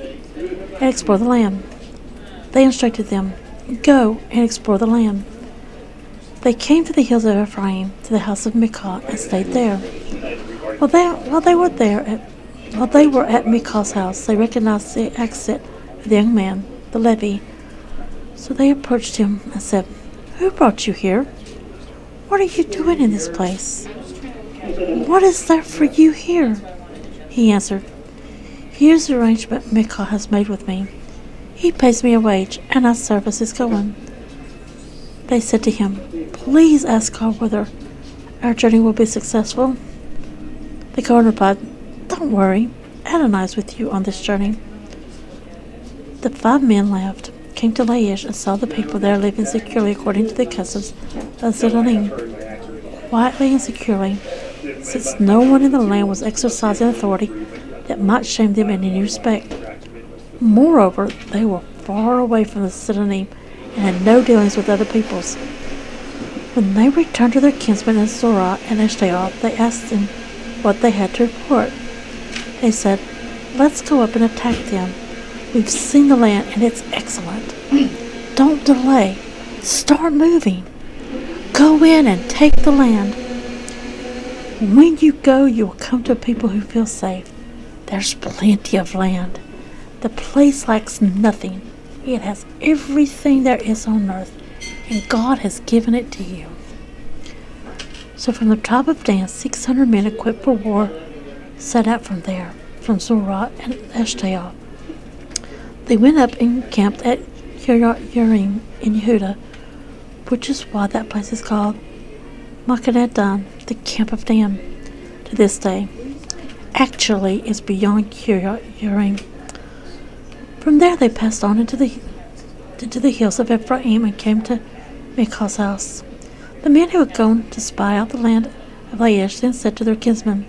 and explore the land. They instructed them, "Go and explore the land." They came to the hills of Ephraim, to the house of Micah, and stayed there. While they were at Micah's house, they recognized the accent of the young man, the Levi. So they approached him and said, "Who brought you here? What are you doing in this place? What is there for you here?" He answered, "Here's the arrangement Micah has made with me. He pays me a wage, and I serve as his Cohen." They said to him, "Please ask God whether our journey will be successful." The Cohen replied, "Don't worry, Adonai is with you on this journey." The 5 men left, came to Laish, and saw the people there living securely according to the customs of Zidonian, quietly and securely, since no one in the land was exercising authority that might shame them in any respect. Moreover, they were far away from the Zidonian and had no dealings with other peoples. When they returned to their kinsmen in Zorah and Eshtaol, they asked them what they had to report. They said, "Let's go up and attack them. We've seen the land, and it's excellent. Don't delay. Start moving. Go in and take the land. When you go, you will come to a people who feel safe. There's plenty of land. The place lacks nothing. It has everything there is on earth, and God has given it to you." So from the tribe of Dan, 600 men equipped for war set out from there, from Zorah and Eshtaol. They went up and camped at Yerim in Yehudah, which is why that place is called Machane Dan, the camp of Dan, to this day. Actually, it's beyond Yerim. From there they passed on into the hills of Ephraim and came to Micah's house. The men who had gone to spy out the land of Laish then said to their kinsmen,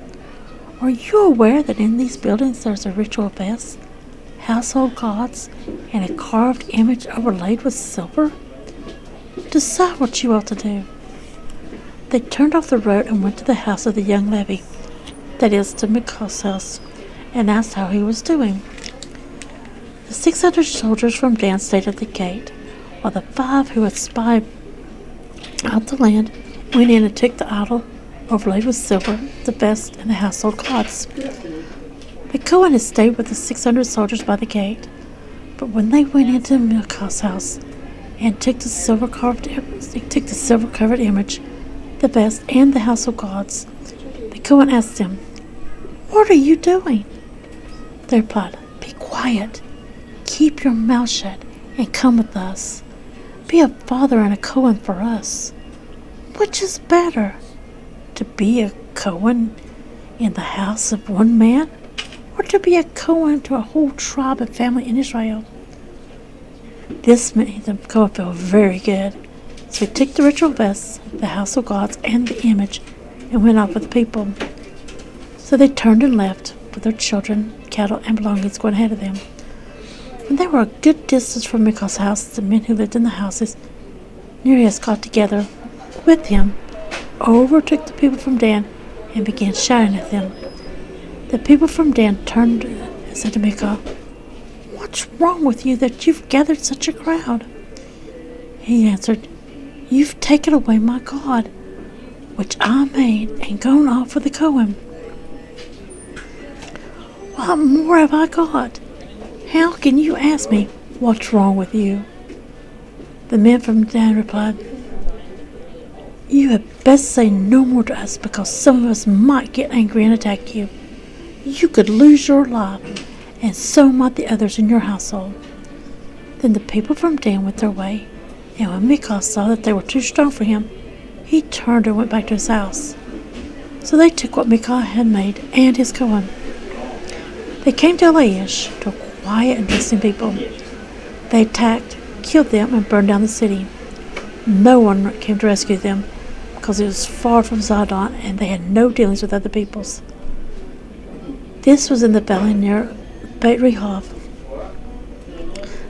"Are you aware that in these buildings there's a ritual vase, household gods, and a carved image overlaid with silver? Decide what you ought to do." They turned off the road and went to the house of the young Levi, that is, to Micah's house, and asked how he was doing. The 600 soldiers from Dan stayed at the gate, while the 5 who had spied out the land went in and took the idol overlaid with silver, the vest, and the household gods. The Cohen had stayed with the 600 soldiers by the gate, but when they went into Micah's house and took the silver covered image, the vest, and the household gods. The Cohen asked them, "What are you doing?" They replied, "Be quiet, keep your mouth shut, and come with us. Be a father and a Cohen for us. Which is better, to be a Cohen in the house of one man, or to be a Cohen to a whole tribe and family in Israel?" This made the Cohen feel very good. So he took the ritual vests, the household gods, and the image, and went off with the people. So they turned and left, with their children, cattle, and belongings going ahead of them. When they were a good distance from Michal's house, the men who lived in the houses near his got together with him, overtook the people from Dan, and began shouting at them. The people from Dan turned and said to Michal, "What's wrong with you that you've gathered such a crowd?" He answered, "You've taken away my God, which I made, and gone off with the Cohen. What more have I got? How can you ask me, what's wrong with you?" The men from Dan replied, "You had best say no more to us, because some of us might get angry and attack you. You could lose your life, and so might the others in your household." Then the people from Dan went their way, and when Michal saw that they were too strong for him, he turned and went back to his house. So they took what Michal had made and his Cohen. They came to Laish, to a quiet and listening people. They attacked, killed them, and burned down the city. No one came to rescue them, because it was far from Zidon, and they had no dealings with other peoples. This was in the valley near Beit Rehob.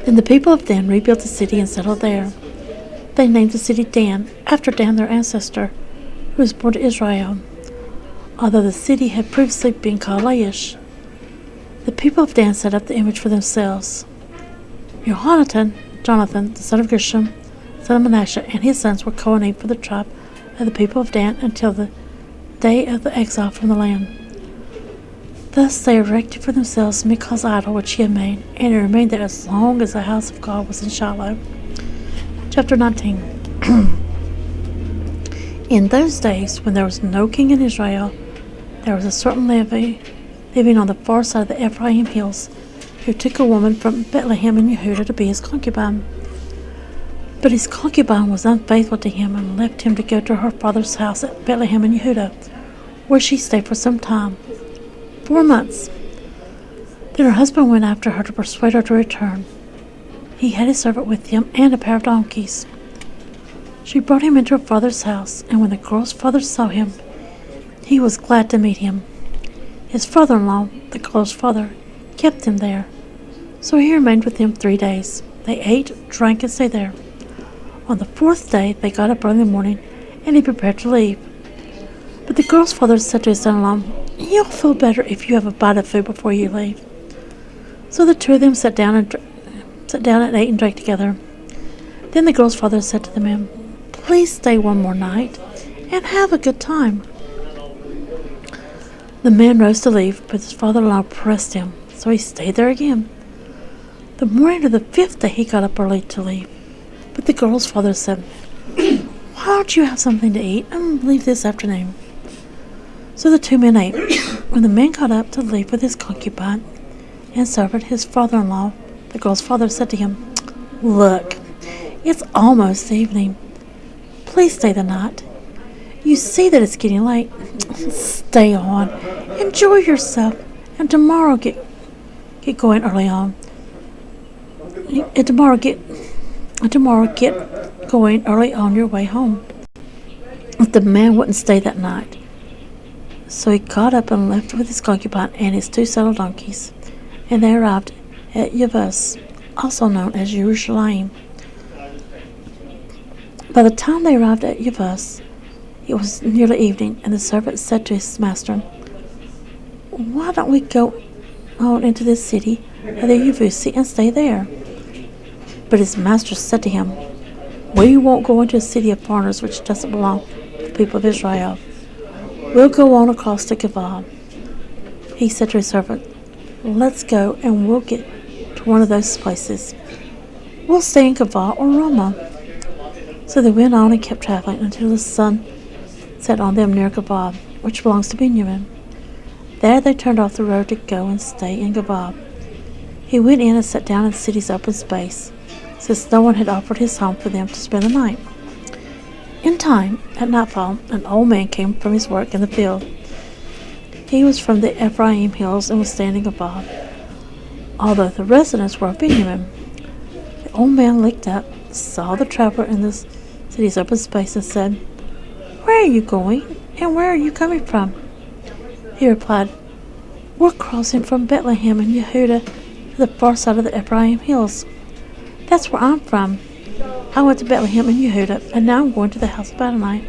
Then the people of Dan rebuilt the city and settled there. They named the city Dan, after Dan, their ancestor, who was born to Israel, although the city had previously been called Laish. The people of Dan set up the image for themselves. Jonathan, the son of Gershom, son of Manasseh, and his sons were Kohanim for the tribe of the people of Dan until the day of the exile from the land. Thus they erected for themselves Michal's idol which he had made, and it remained there as long as the house of God was in Shiloh. Chapter 19. In those days, when there was no king in Israel, there was a certain Levi living on the far side of the Ephraim hills, who took a woman from Bethlehem in Yehudah to be his concubine. But his concubine was unfaithful to him and left him to go to her father's house at Bethlehem in Yehudah, where she stayed for some time, 4 months. Then her husband went after her to persuade her to return. He had a servant with him and a pair of donkeys. She brought him into her father's house, and when the girl's father saw him, he was glad to meet him. His father-in-law, the girl's father, kept him there, so he remained with him 3 days. They ate, drank, and stayed there. On the 4th day they got up early in the morning, and he prepared to leave. But the girl's father said to his son-in-law, "You'll feel better if you have a bite of food before you leave." So the two of them sat down and ate and drank together. Then the girl's father said to the man, "Please stay one more night and have a good time." The man rose to leave, but his father-in-law pressed him, so he stayed there again. The morning of the 5th day he got up early to leave, but the girl's father said, "Why don't you have something to eat and leave this afternoon?" So the two men ate. When the man got up to leave with his concubine and servant, his father-in-law, the girl's father, said to him, "Look, it's almost evening. Please stay the night. You see that it's getting late. Stay on. Enjoy yourself, and tomorrow get going early on. And tomorrow get going early on your way home." But the man wouldn't stay that night. So he got up and left with his concubine and his 2 saddle donkeys, and they arrived at Yavuz, also known as Jerusalem. By the time they arrived at Yavuz, it was nearly evening, and the servant said to his master, "Why don't we go on into this city of the Yevusi and stay there?" But his master said to him, "We won't go into a city of foreigners which doesn't belong to the people of Israel. We'll go on across to Giv'ah." He said to his servant, "Let's go, and we'll get to one of those places. We'll stay in Giv'ah or Ramah." So they went on and kept traveling until the sun set on them near Gabah, which belongs to Benjamin. There they turned off the road to go and stay in Gabah. He went in and sat down in the city's open space, since no one had offered his home for them to spend the night. In time, at nightfall, an old man came from his work in the field. He was from the Ephraim hills and was standing above, although the residents were of Benjamin. The old man looked up, saw the traveler in the city's open space, and said, "Where are you going, and where are you coming from?" He replied, "We're crossing from Bethlehem in Yehuda to the far side of the Ephraim hills. That's where I'm from. I went to Bethlehem in Yehuda, and now I'm going to the house of Adonai.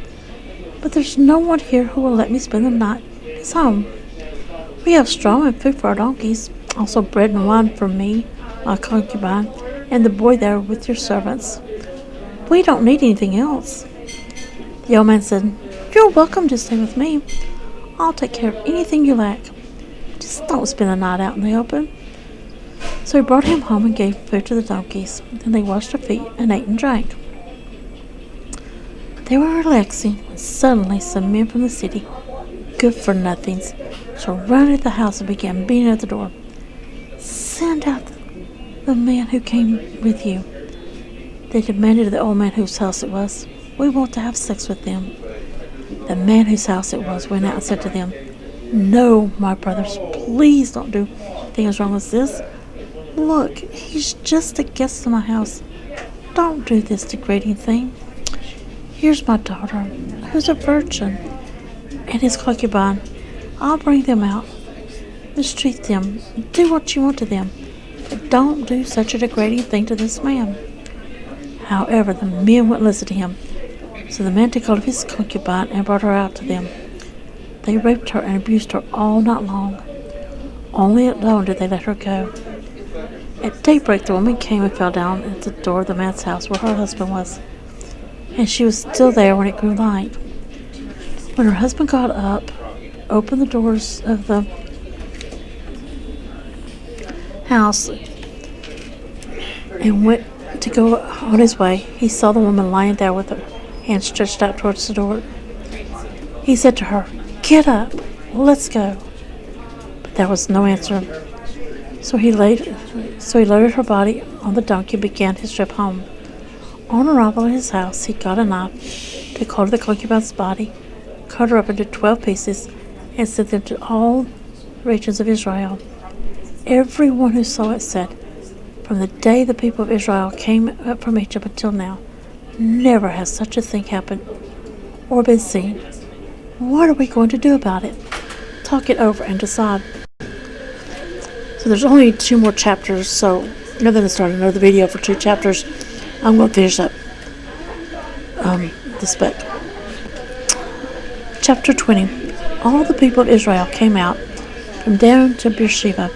But there's no one here who will let me spend the night at his home. We have straw and food for our donkeys, also bread and wine for me, my concubine, and the boy there with your servants. We don't need anything else." The old man said, "You're welcome to stay with me. I'll take care of anything you lack. Just don't spend the night out in the open." So he brought him home and gave food to the donkeys. Then they washed their feet and ate and drank. They were relaxing when suddenly some men from the city, good-for-nothings, surrounded the house and began beating at the door. "Send out the man who came with you," they demanded of the old man whose house it was. "We want to have sex with them." The man whose house it was went out and said to them, "No, my brothers, please don't do anything as wrong as this. Look, he's just a guest in my house. Don't do this degrading thing. Here's my daughter, who's a virgin, and his concubine. I'll bring them out. Mistreat them. Do what you want to them. But don't do such a degrading thing to this man." However, the men wouldn't listen to him. So the man took hold of his concubine and brought her out to them. They raped her and abused her all night long. Only at dawn did they let her go. At daybreak, the woman came and fell down at the door of the man's house where her husband was, and she was still there when it grew light. When her husband got up, opened the doors of the house, and went to go on his way, he saw the woman lying there with her hand stretched out towards the door. He said to her, "Get up, let's go." But there was no answer. So he loaded her body on the donkey and began his trip home. On arrival at his house, he got a knife, took hold of the concubine's body, cut her up into 12 pieces, and sent them to all regions of Israel. Everyone who saw it said, "From the day the people of Israel came up from Egypt until now, never has such a thing happened or been seen. What are we going to do about it? Talk it over and decide." So there's only 2 more chapters, so rather than start another video for 2 chapters, I'm going to finish up this book. Chapter 20. All the people of Israel came out from Dan to Beersheba,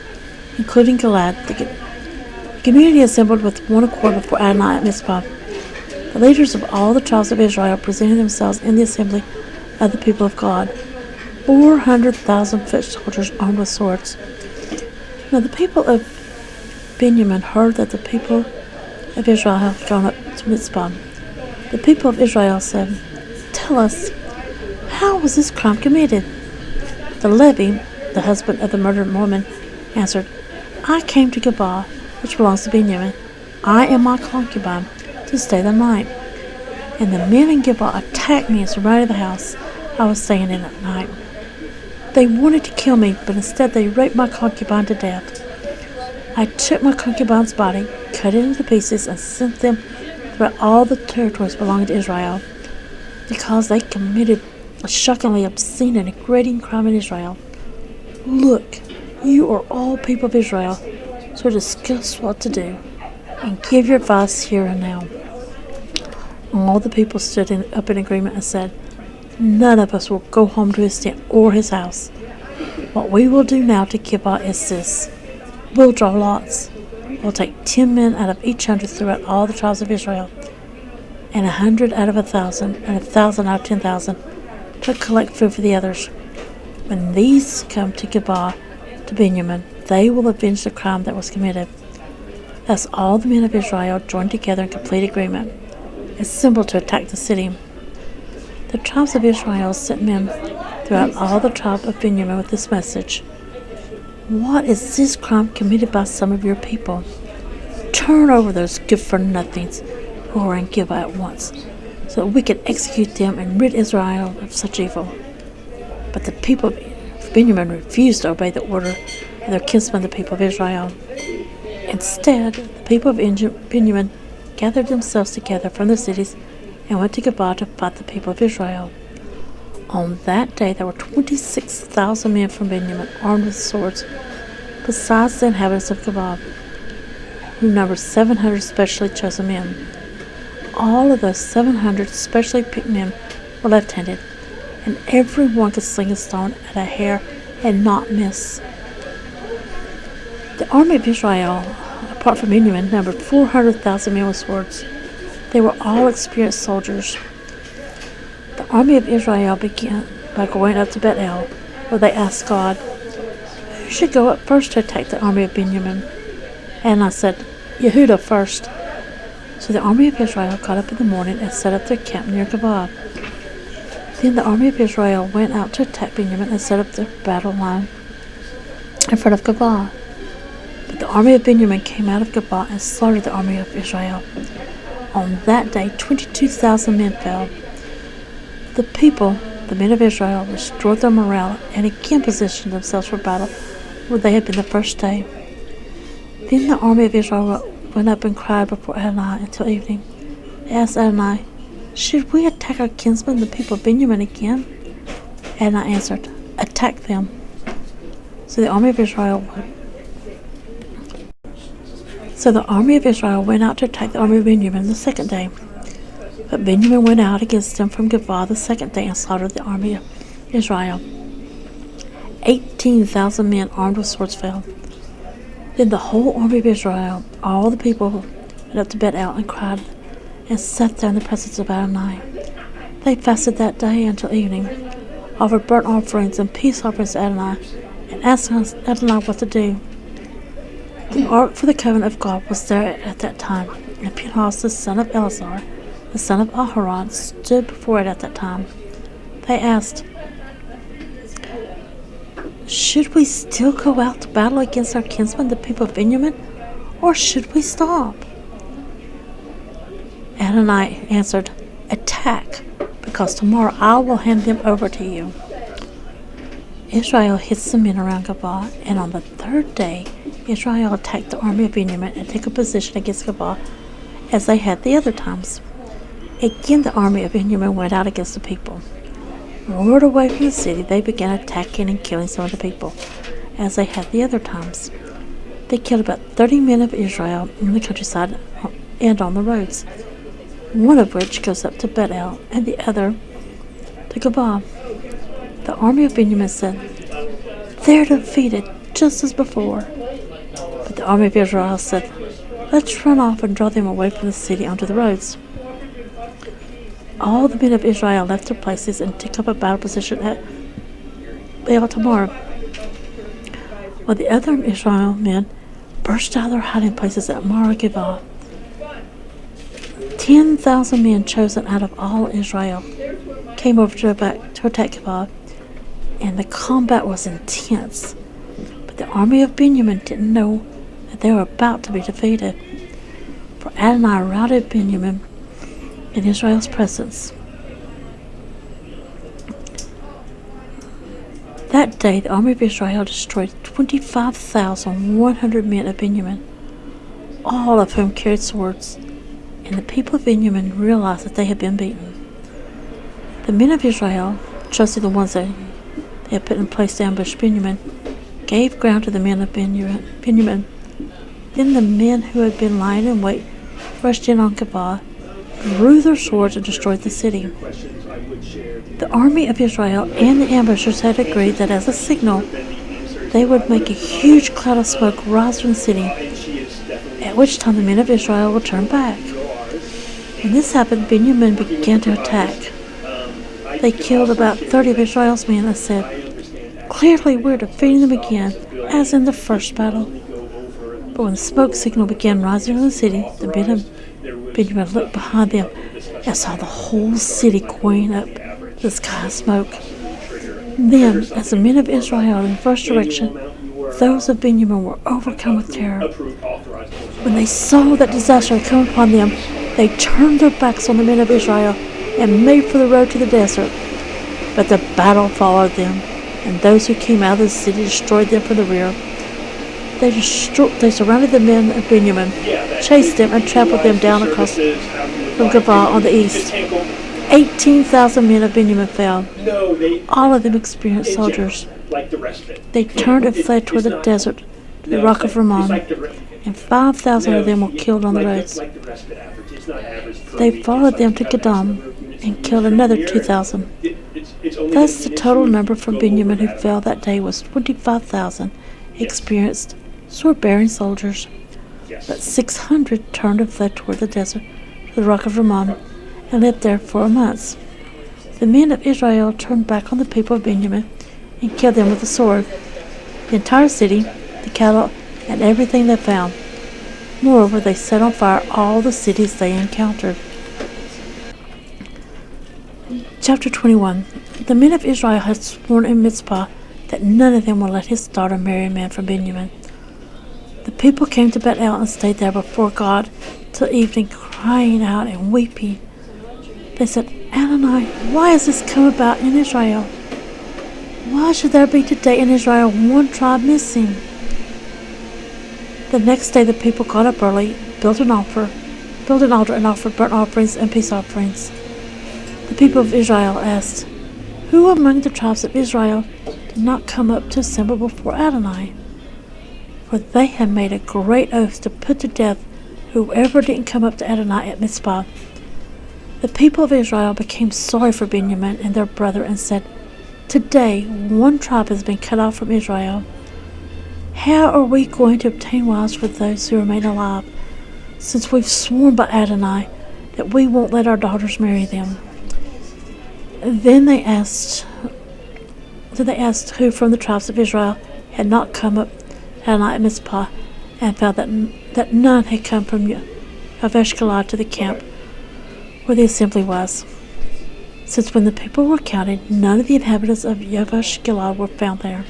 including Gilad. The community assembled with one accord before Adonai at Mizpah. The leaders of all the tribes of Israel presented themselves in the assembly of the people of God, 400,000 foot soldiers armed with swords. Now the people of Benjamin heard that the people of Israel had gone up to Mizpah. The people of Israel said, "Tell us, how was this crime committed?" The Levi, the husband of the murdered woman, answered, "I came to Gabah, which belongs to Benjamin, I and my concubine, to stay the night. And the men in Gabah attacked me and surrounded the house I was staying in at night. They wanted to kill me, but instead they raped my concubine to death. I took my concubine's body, cut it into pieces, and sent them throughout all the territories belonging to Israel, because they committed a shockingly obscene and degrading crime in Israel. Look, you are all people of Israel, so discuss what to do, and give your advice here and now." All the people stood up in agreement and said, "None of us will go home to his tent or his house. What we will do now to Gib'ah is this. We'll draw lots. We'll take 10 men out of each 100 throughout all the tribes of Israel, and 100 out of 1,000, and 1,000 out of 10,000, to collect food for the others. When these come to Gib'ah, to Benjamin, they will avenge the crime that was committed." Thus all the men of Israel joined together in complete agreement, assembled to attack the city. The tribes of Israel sent men throughout all the tribe of Benjamin with this message: "What is this crime committed by some of your people? Turn over those good-for-nothings who are in Gibeah at once, so that we can execute them and rid Israel of such evil." But the people of Benjamin refused to obey the order of their kinsmen, the people of Israel. Instead, the people of Benjamin gathered themselves together from the cities and went to Gibeah to fight the people of Israel. On that day there were 26,000 men from Benjamin armed with swords, besides the inhabitants of Gibeah, who numbered 700 specially chosen men. All of those 700 specially picked men were left-handed, and every one could sling a stone at a hair and not miss. The army of Israel, apart from Benjamin, numbered 400,000 men with swords. They were all experienced soldiers. The army of Israel began by going up to Bethel, where they asked God, "Who should go up first to attack the army of Benjamin?" And I said, "Yehudah first." So the army of Israel got up in the morning and set up their camp near Gibeah. Then the army of Israel went out to attack Benjamin and set up their battle line in front of Gibeah. But the army of Benjamin came out of Gibeah and slaughtered the army of Israel. On that day, 22,000 men fell. The people, the men of Israel, restored their morale and again positioned themselves for battle where they had been the first day. Then the army of Israel went up and cried before Adonai until evening. They asked Adonai, "Should we attack our kinsmen, the people of Benjamin, again?" Adonai answered, "Attack them." So the army of Israel went out to attack the army of Benjamin the second day. But Benjamin went out against them from Gibeah the second day and slaughtered the army of Israel. 18,000 men armed with swords fell. Then the whole army of Israel, all the people, went up to Bethel and cried and sat there in the presence of Adonai. They fasted that day until evening, offered burnt offerings and peace offerings to Adonai, and asked Adonai what to do. The ark for the covenant of God was there at that time, and Phinehas, the son of Eleazar, the son of Aharon, stood before it at that time. They asked, "Should we still go out to battle against our kinsmen, the people of Benjamin, or should we stop?" Adonai answered, "Attack, because tomorrow I will hand them over to you." Israel hid some men around Gibeah, and on the third day Israel attacked the army of Benjamin and took a position against Gibeah as they had the other times. Again the army of Benjamin went out against the people. Lured away from the city, they began attacking and killing some of the people, as they had the other times. They killed about 30 men of Israel in the countryside and on the roads, one of which goes up to Bethel and the other to Gibeah. The army of Benjamin said, "They're defeated, just as before." But the army of Israel said, "Let's run off and draw them away from the city onto the roads." All the men of Israel left their places and took up a battle position at Baal Tamar, while the other Israel men burst out of their hiding places at Marah-Gibeah. 10,000 men chosen out of all Israel came over to attack Gibeah, and the combat was intense. But the army of Benjamin didn't know that they were about to be defeated, for Adonai routed Benjamin in Israel's presence. That day the army of Israel destroyed 25,100 men of Benjamin, all of whom carried swords, and the people of Benjamin realized that they had been beaten. The men of Israel, trusting the ones that they had put in place to ambush Benjamin, gave ground to the men of Benjamin. Then the men who had been lying in wait rushed in on Gibeah, drew their swords, and destroyed the city. The army of Israel and the ambushers had agreed that as a signal they would make a huge cloud of smoke rise from the city, at which time the men of Israel would turn back. When this happened, Benjamin began to attack. They killed about 30 of Israel's men and said, "Clearly we're defeating them again, as in the first battle." But when the smoke signal began rising from the city, the men of Benjamin looked behind them and saw the whole city going up the sky of smoke. Then, as the men of Israel in the first direction, those of Benjamin were overcome with terror. When they saw that disaster come upon them, they turned their backs on the men of Israel and made for the road to the desert. But the battle followed them, and those who came out of the city destroyed them from the rear. They surrounded the men of Benjamin, chased them, and trampled them down across from Gabah on the east. 18,000 men of Benjamin fell. All of them experienced soldiers. They turned and fled toward the desert, to the rock of Rimmon, and 5,000 of them were killed on the roads. They followed them to Kedam and killed another 2,000. Thus the total number for Benjamin who fell that day was 25,000 experienced sword-bearing soldiers. But 600 turned and fled toward the desert, to the rock of Rimmon, and lived there for months. The men of Israel turned back on the people of Benjamin and killed them with the sword, the entire city, the cattle, and everything they found. Moreover, they set on fire all the cities they encountered. Chapter 21. The men of Israel had sworn in Mizpah that none of them would let his daughter marry a man from Benjamin. The people came to Bethel and stayed there before God till evening, crying out and weeping. They said, Adonai, why has this come about in Israel? Why should there be today in Israel one tribe missing? The next day the people got up early, built an altar, and offered burnt offerings and peace offerings. The people of Israel asked, Who among the tribes of Israel did not come up to assemble before Adonai? For they had made a great oath to put to death whoever didn't come up to Adonai at Mizpah. The people of Israel became sorry for Benjamin and their brother and said, Today one tribe has been cut off from Israel. How are we going to obtain wives for those who remain alive, since we've sworn by Adonai that we won't let our daughters marry them? Then they asked who from the tribes of Israel had not come up Adonai at Mizpah, and found that none had come from Yavesh Gilad to the camp where the assembly was. Since when the people were counted, none of the inhabitants of Yavesh Gilad were found there.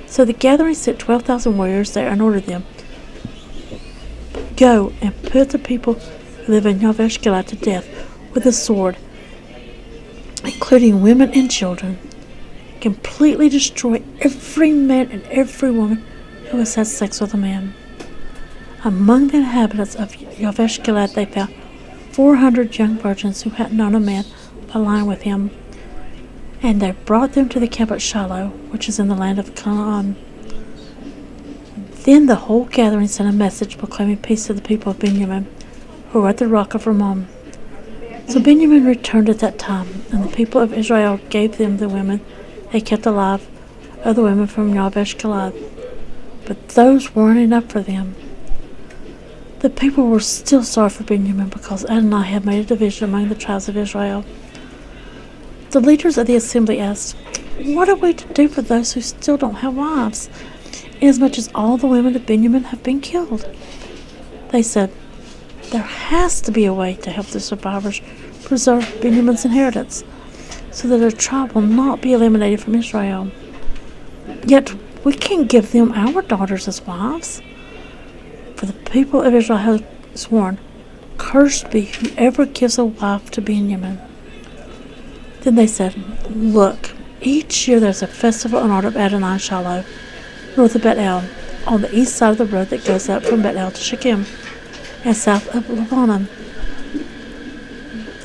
So the gathering sent 12,000 warriors there and ordered them, Go and put the people who live in Yavesh Gilad to death with the sword, including women and children. Completely destroy every man and every woman who has had sex with a man. Among the inhabitants of Yavesh Gilad they found 400 young virgins who had known a man while lying with him, and they brought them to the camp at Shiloh, which is in the land of Canaan. Then the whole gathering sent a message proclaiming peace to the people of Benjamin, who were at the rock of Rimmon. So Benjamin returned at that time, and the people of Israel gave them the women they kept alive of the women from Yavesh Gilad. But those weren't enough for them. The people were still sorry for Benjamin because Adonai had made a division among the tribes of Israel. The leaders of the assembly asked, What are we to do for those who still don't have wives, inasmuch as all the women of Benjamin have been killed? They said, There has to be a way to help the survivors preserve Benjamin's inheritance, so that their tribe will not be eliminated from Israel. Yet we can't give them our daughters as wives. For the people of Israel have sworn, Cursed be whoever gives a wife to Benjamin. Then they said, Look, each year there's a festival in honor of Adonai in Shiloh, north of Bethel, on the east side of the road that goes up from Bethel to Shechem, and south of Lebanon.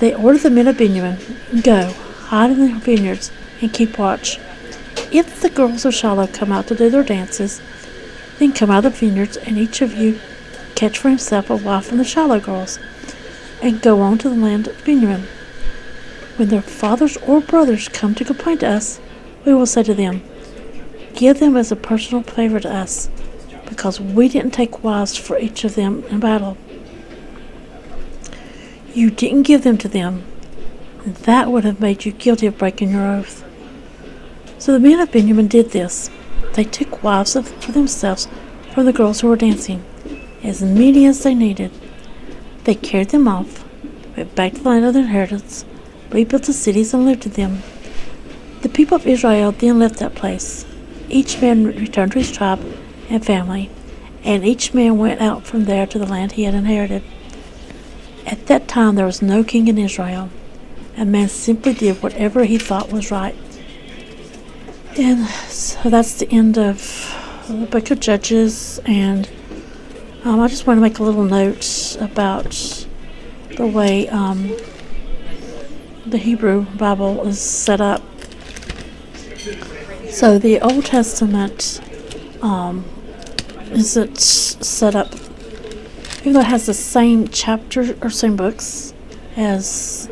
They ordered the men of Benjamin, Go, hide in the vineyards, and keep watch. If the girls of Shiloh come out to do their dances, then come out of the vineyards, and each of you catch for himself a wife from the Shiloh girls, and go on to the land of Benjamin. When their fathers or brothers come to complain to us, we will say to them, Give them as a personal favor to us, because we didn't take wives for each of them in battle. You didn't give them to them, and that would have made you guilty of breaking your oath. So the men of Benjamin did this. They took wives for themselves from the girls who were dancing, as many as they needed. They carried them off, went back to the land of their inheritance, rebuilt the cities, and lived in them. The people of Israel then left that place. Each man returned to his tribe and family, and each man went out from there to the land he had inherited. At that time there was no king in Israel. A man simply did whatever he thought was right. And so that's the end of the book of Judges, and I just want to make a little note about the way the Hebrew Bible is set up. So the Old Testament isn't set up, even though it has the same chapter or same books as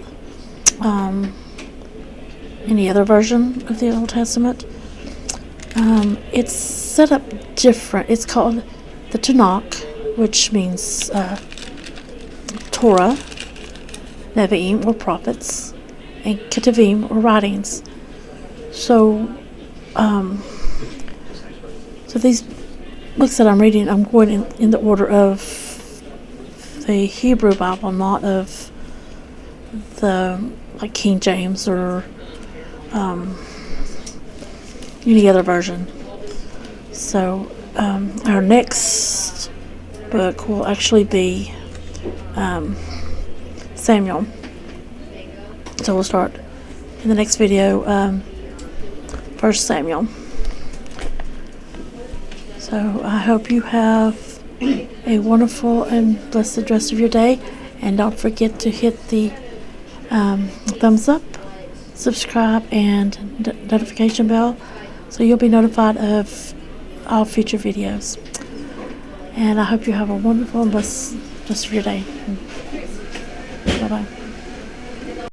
any other version of the Old Testament. It's set up different. It's called the Tanakh, which means Torah, Nevi'im, or prophets, and Ketuvim, or writings. So these books that I'm reading, I'm going in the order of the Hebrew Bible, not of the like King James or any other version. So our next book will actually be Samuel. So we'll start in the next video, 1 Samuel. So I hope you have a wonderful and blessed rest of your day, and don't forget to hit the thumbs up, subscribe, and notification bell, so you'll be notified of all future videos. And I hope you have a wonderful and blessed rest of your day.